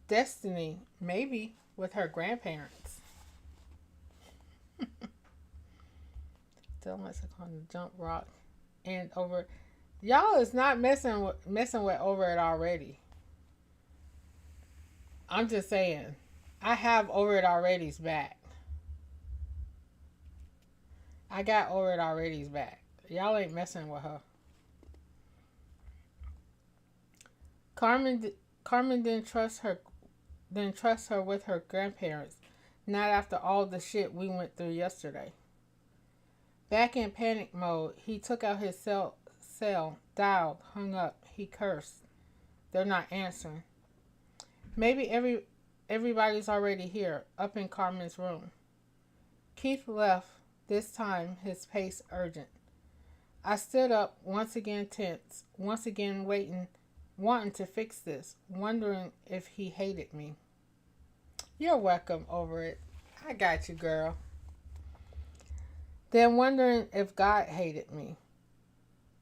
Destiny, maybe with her grandparents. Still let's on the jump rock and over. Y'all is not messing with over it already. I'm just saying, I have over it already's back. I got over it already's back. Y'all ain't messing with her. Carmen didn't trust her with her grandparents. Not after all the shit we went through yesterday. Back in panic mode, he took out his cell, dialed, hung up. He cursed. They're not answering. Maybe everybody's already here, up in Carmen's room. Keith left, this time his pace urgent. I stood up, once again tense, once again wanting to fix this, wondering if he hated me. You're welcome, over it. I got you, girl. Then wondering if God hated me.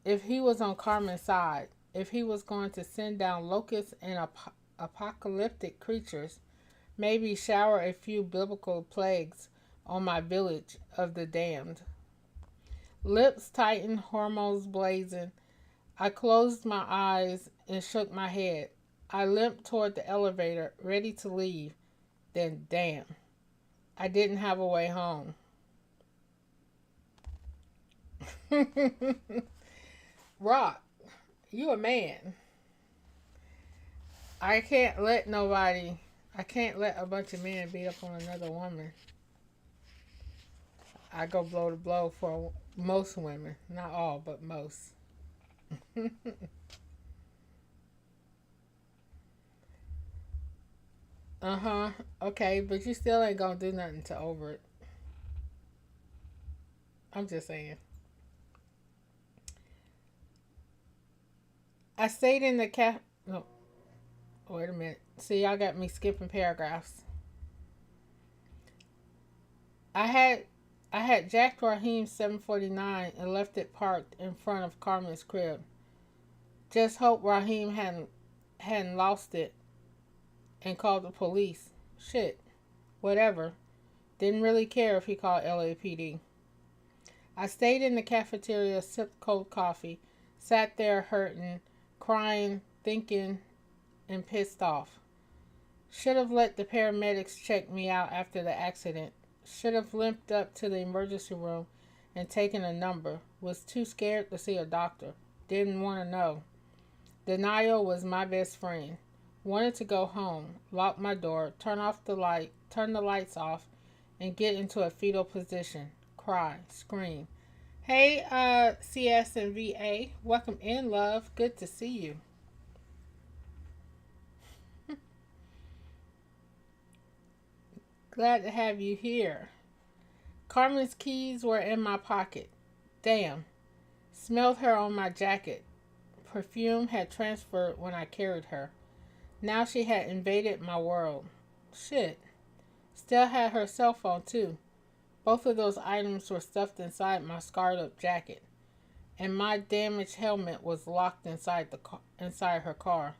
If he was on Carmen's side. If he was going to send down locusts and apocalyptic creatures, maybe shower a few biblical plagues on my village of the damned. Lips tightened, hormones blazing. I closed my eyes and shook my head. I limped toward the elevator, ready to leave. Then, damn, I didn't have a way home. Rock, you a man. I can't let a bunch of men beat up on another woman. I go blow to blow for most women. Not all, but most. Uh-huh. Okay, but you still ain't gonna do nothing to over it. I'm just saying. I stayed in the No, wait a minute. See, y'all got me skipping paragraphs. I had jacked Raheem's 749 and left it parked in front of Carmen's crib. Just hope Raheem hadn't lost it and called the police. Shit. Whatever. Didn't really care if he called LAPD. I stayed in the cafeteria, sipped cold coffee, sat there hurting, crying, thinking, and pissed off. Should have let the paramedics check me out after the accident. Should have limped up to the emergency room and taken a number. Was too scared to see a doctor. Didn't want to know. Denial was my best friend. Wanted to go home, lock my door, turn the lights off, and get into a fetal position. Cry, scream. Hey, CS and VA. Welcome in, love. Good to see you. Glad to have you here. Carmen's keys were in my pocket. Damn. Smelled her on my jacket. Perfume had transferred when I carried her. Now she had invaded my world. Shit. Still had her cell phone too. Both of those items were stuffed inside my scarred up jacket, and my damaged helmet was locked inside her car.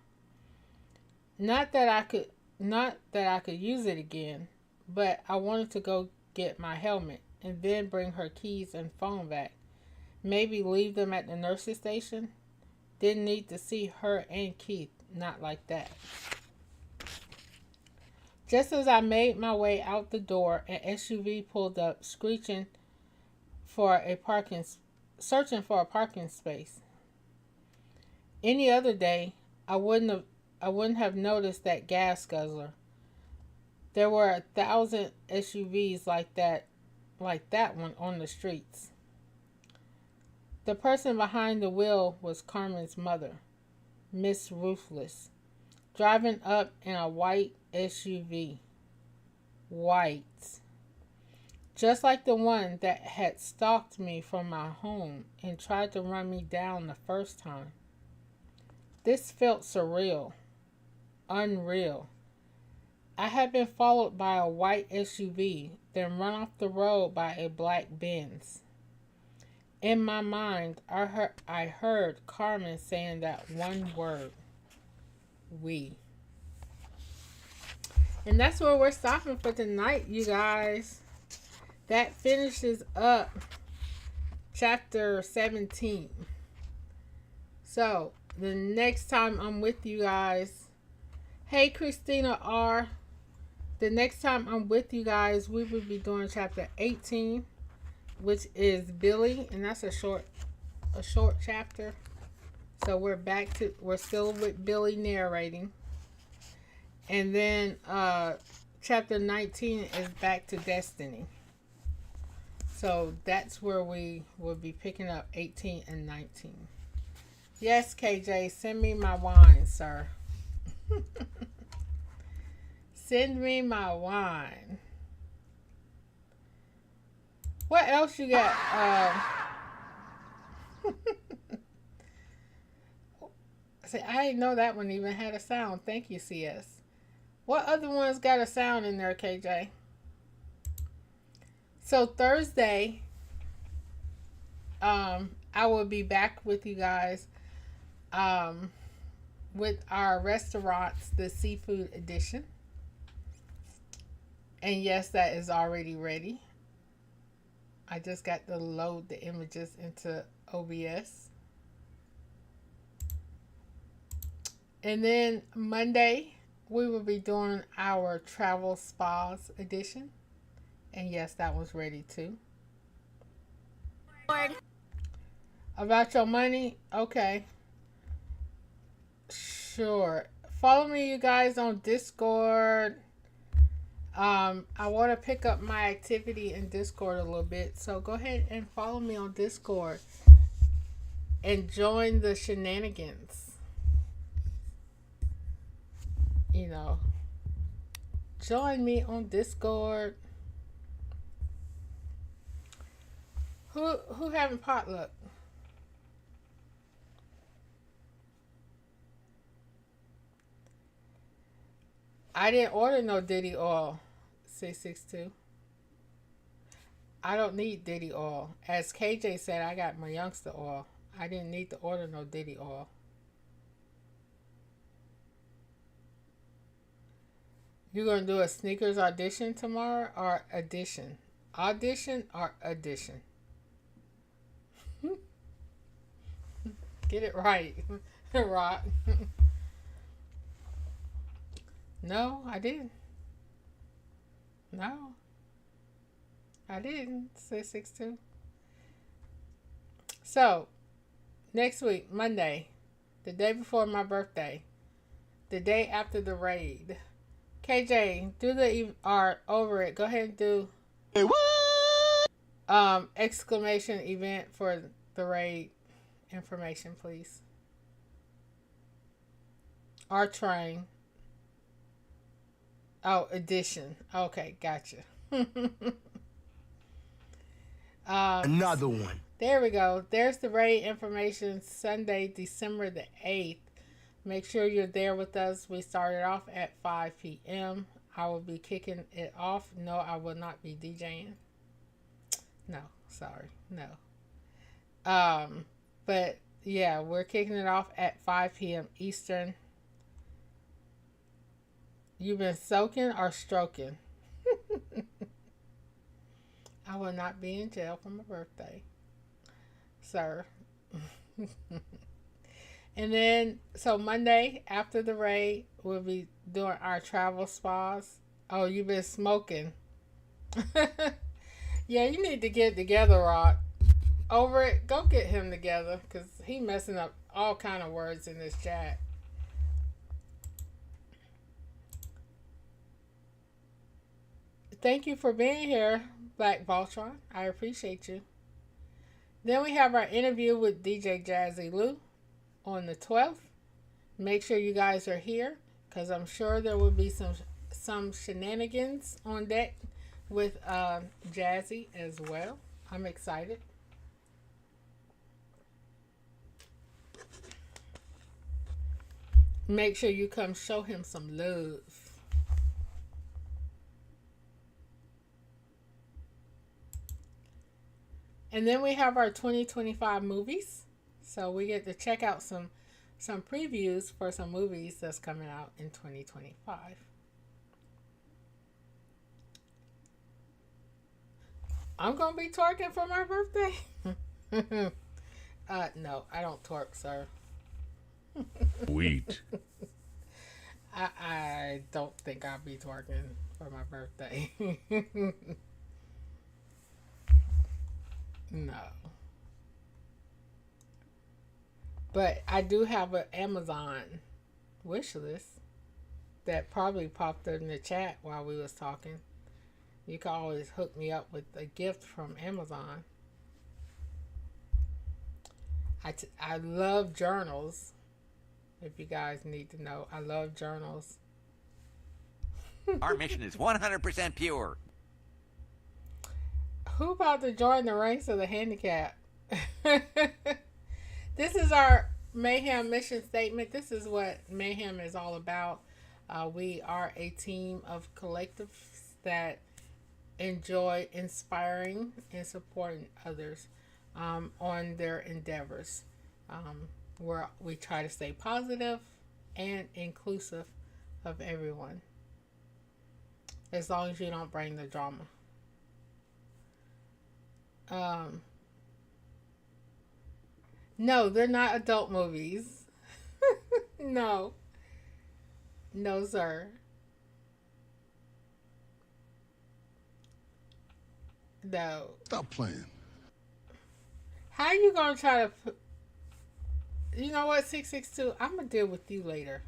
Not that I could use it again, but I wanted to go get my helmet and then bring her keys and phone back. Maybe leave them at the nurse's station. Didn't need to see her and Keith, not like that. Just as I made my way out the door, an SUV pulled up, searching for a parking space. Any other day, I wouldn't have noticed that gas guzzler. There were 1,000 SUVs like that one on the streets. The person behind the wheel was Carmen's mother, Miss Ruthless, driving up in a white SUV. White. Just like the one that had stalked me from my home and tried to run me down the first time. This felt surreal. Unreal. I had been followed by a white SUV, then run off the road by a black Benz. In my mind, I heard Carmen saying that one word. We. And that's where we're stopping for tonight, you guys. That finishes up chapter 17. So, the next time I'm with you guys, hey Christina R. The next time I'm with you guys, we will be doing chapter 18, which is Billy, and that's a short chapter. So we're still with Billy narrating. And then chapter 19 is back to Destiny. So that's where we will be picking up 18 and 19. Yes, KJ, send me my wine, sir. Send me my wine. What else you got? See, I didn't know that one even had a sound. Thank you, CS. What other ones got a sound in there, KJ? So Thursday, I will be back with you guys with our restaurants, the seafood edition. And yes, that is already ready. I just got to load the images into OBS. And then Monday, we will be doing our travel spas edition. And yes, that was ready too. About your money? Okay. Sure. Follow me, you guys, on Discord. I want to pick up my activity in Discord a little bit. So go ahead and follow me on Discord. And join the shenanigans. You know. Join me on Discord. Who having potluck? I didn't order no Diddy oil, 662. I don't need Diddy oil. As KJ said, I got my youngster oil. I didn't need to order no Diddy oil. You gonna do a sneakers audition tomorrow or audition? Audition or audition? Get it right, Rock. No, I didn't. No, I didn't. 662. So, next week, Monday, the day before my birthday, the day after the raid. KJ, do the art over it. Go ahead and do exclamation event for the raid information, please. Our train. Oh, edition. Okay, gotcha. Another one. There we go. There's the raid information. Sunday, December the 8th. Make sure you're there with us. We started off at 5 p.m. I will be kicking it off. No, I will not be DJing. No, sorry. No. But yeah, we're kicking it off at 5 p.m. Eastern. You've been soaking or stroking? I will not be in jail for my birthday, sir. And then, so Monday after the raid, we'll be doing our travel spas. Oh, you've been smoking. Yeah, you need to get together, Rock. Over it, go get him together, because he messing up all kind of words in this chat. Thank you for being here, Black Voltron. I appreciate you. Then we have our interview with DJ Jazzy Lou on the 12th. Make sure you guys are here, because I'm sure there will be some shenanigans on deck with Jazzy as well. I'm excited. Make sure you come show him some love. And then we have our 2025 movies. So we get to check out some previews for some movies that's coming out in 2025. I'm going to be twerking for my birthday. No, I don't twerk, sir. Sweet. I don't think I'll be twerking for my birthday. No. But I do have an Amazon wish list that probably popped up in the chat while we was talking. You can always hook me up with a gift from Amazon. I love journals. If you guys need to know, I love journals. Our mission is 100% pure. Who about to join the ranks of the handicapped? This is our Mayhem mission statement. This is what Mayhem is all about. We are a team of collectives that enjoy inspiring and supporting others on their endeavors. Where we try to stay positive and inclusive of everyone. As long as you don't bring the drama. No, they're not adult movies. No. No, sir. No. Stop playing. How are you going to try to put... You know what, 662? I'm going to deal with you later.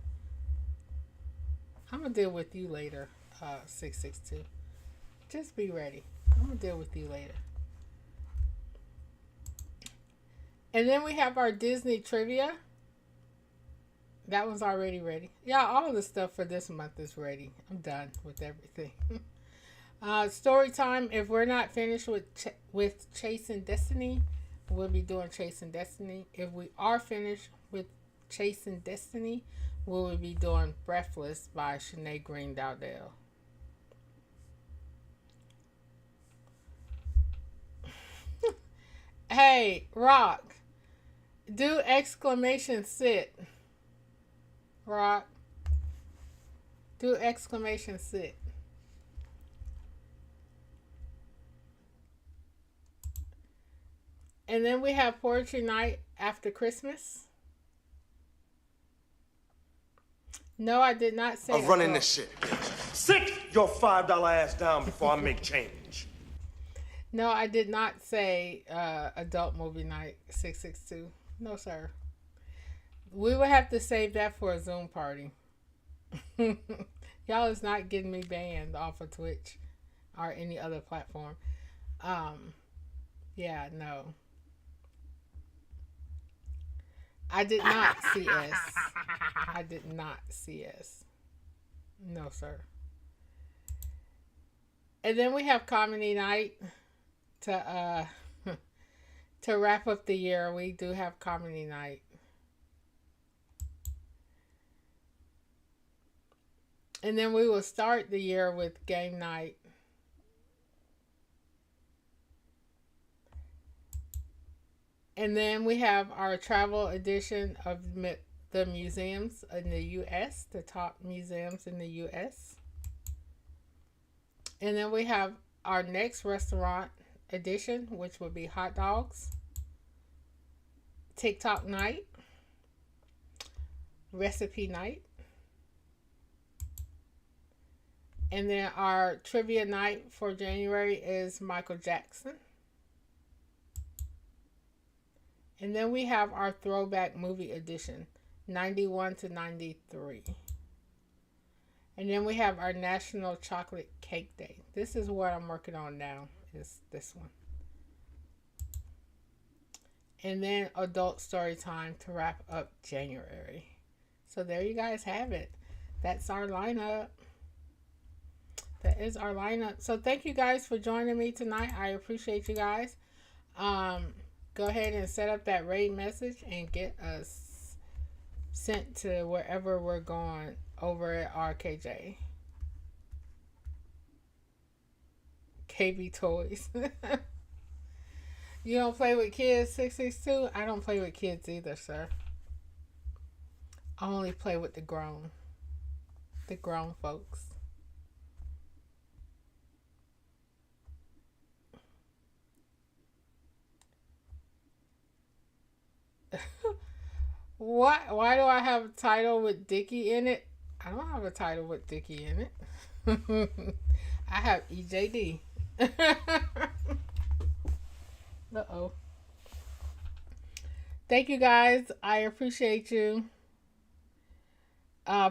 662. Just be ready. I'm going to deal with you later. And then we have our Disney trivia. That one's already ready. Yeah, all the stuff for this month is ready. I'm done with everything. Story time. If we're not finished with Chasing Destiny, we'll be doing Chasing Destiny. If we are finished with Chasing Destiny, we will be doing Breathless by Shanae Green Dowdell. Hey, Rock. Do exclamation sit. Rock. Do exclamation sit. And then we have Poetry Night after Christmas. No, I did not say I'm running this shit. Sit your $5 ass down before I make change. No, I did not say adult movie night 662. No, sir. We will have to save that for a Zoom party. Y'all is not getting me banned off of Twitch or any other platform. Yeah, no. I did not CS. I did not CS. No, sir. And then we have comedy night to wrap up the year. We do have comedy night. And then we will start the year with game night. And then we have our travel edition of the museums in the U.S., the top museums in the U.S. And then we have our next restaurant edition, which would be hot dogs, TikTok night, recipe night. And then our trivia night for January is Michael Jackson. And then we have our throwback movie edition, 91 to 93. And then we have our National Chocolate Cake Day. This is what I'm working on now, is this one. And then adult story time to wrap up January. So there you guys have it. That's our lineup. That is our lineup. So thank you guys for joining me tonight. I appreciate you guys. Go ahead and set up that raid message and get us sent to wherever we're going over at RKJ. KB Toys. You don't play with kids, 662? I don't play with kids either, sir. I only play with the grown folks. Why do I have a title with Dickie in it? I don't have a title with Dickie in it. I have EJD. Uh-oh. Thank you guys. I appreciate you.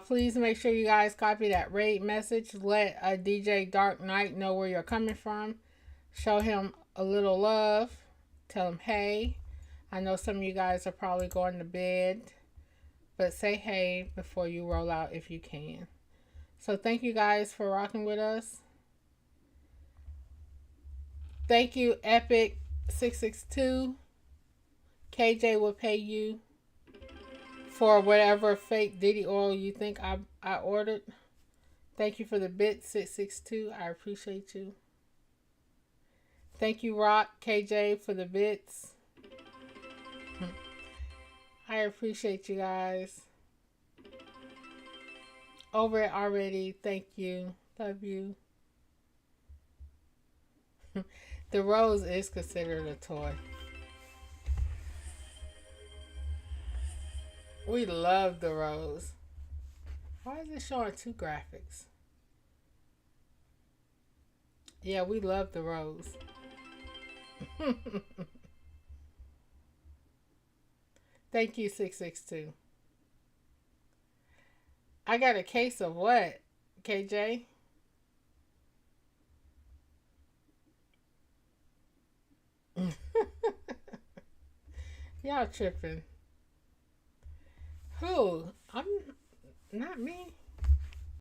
Please make sure you guys copy that raid message. Let DJ Dark Knight know where you're coming from. Show him a little love. Tell him hey. I know some of you guys are probably going to bed, but say hey before you roll out if you can. So thank you guys for rocking with us. Thank you, Epic 662. KJ will pay you for whatever fake Diddy oil you think I ordered. Thank you for the bit 662. I appreciate you. Thank you, Rock KJ, for the bits. I appreciate you guys. Over it already. Thank you. Love you. The rose is considered a toy. We love the rose. Why is it showing two graphics? Yeah, we love the rose. Thank you, 662. I got a case of what, KJ? Y'all tripping. Who? I'm not me.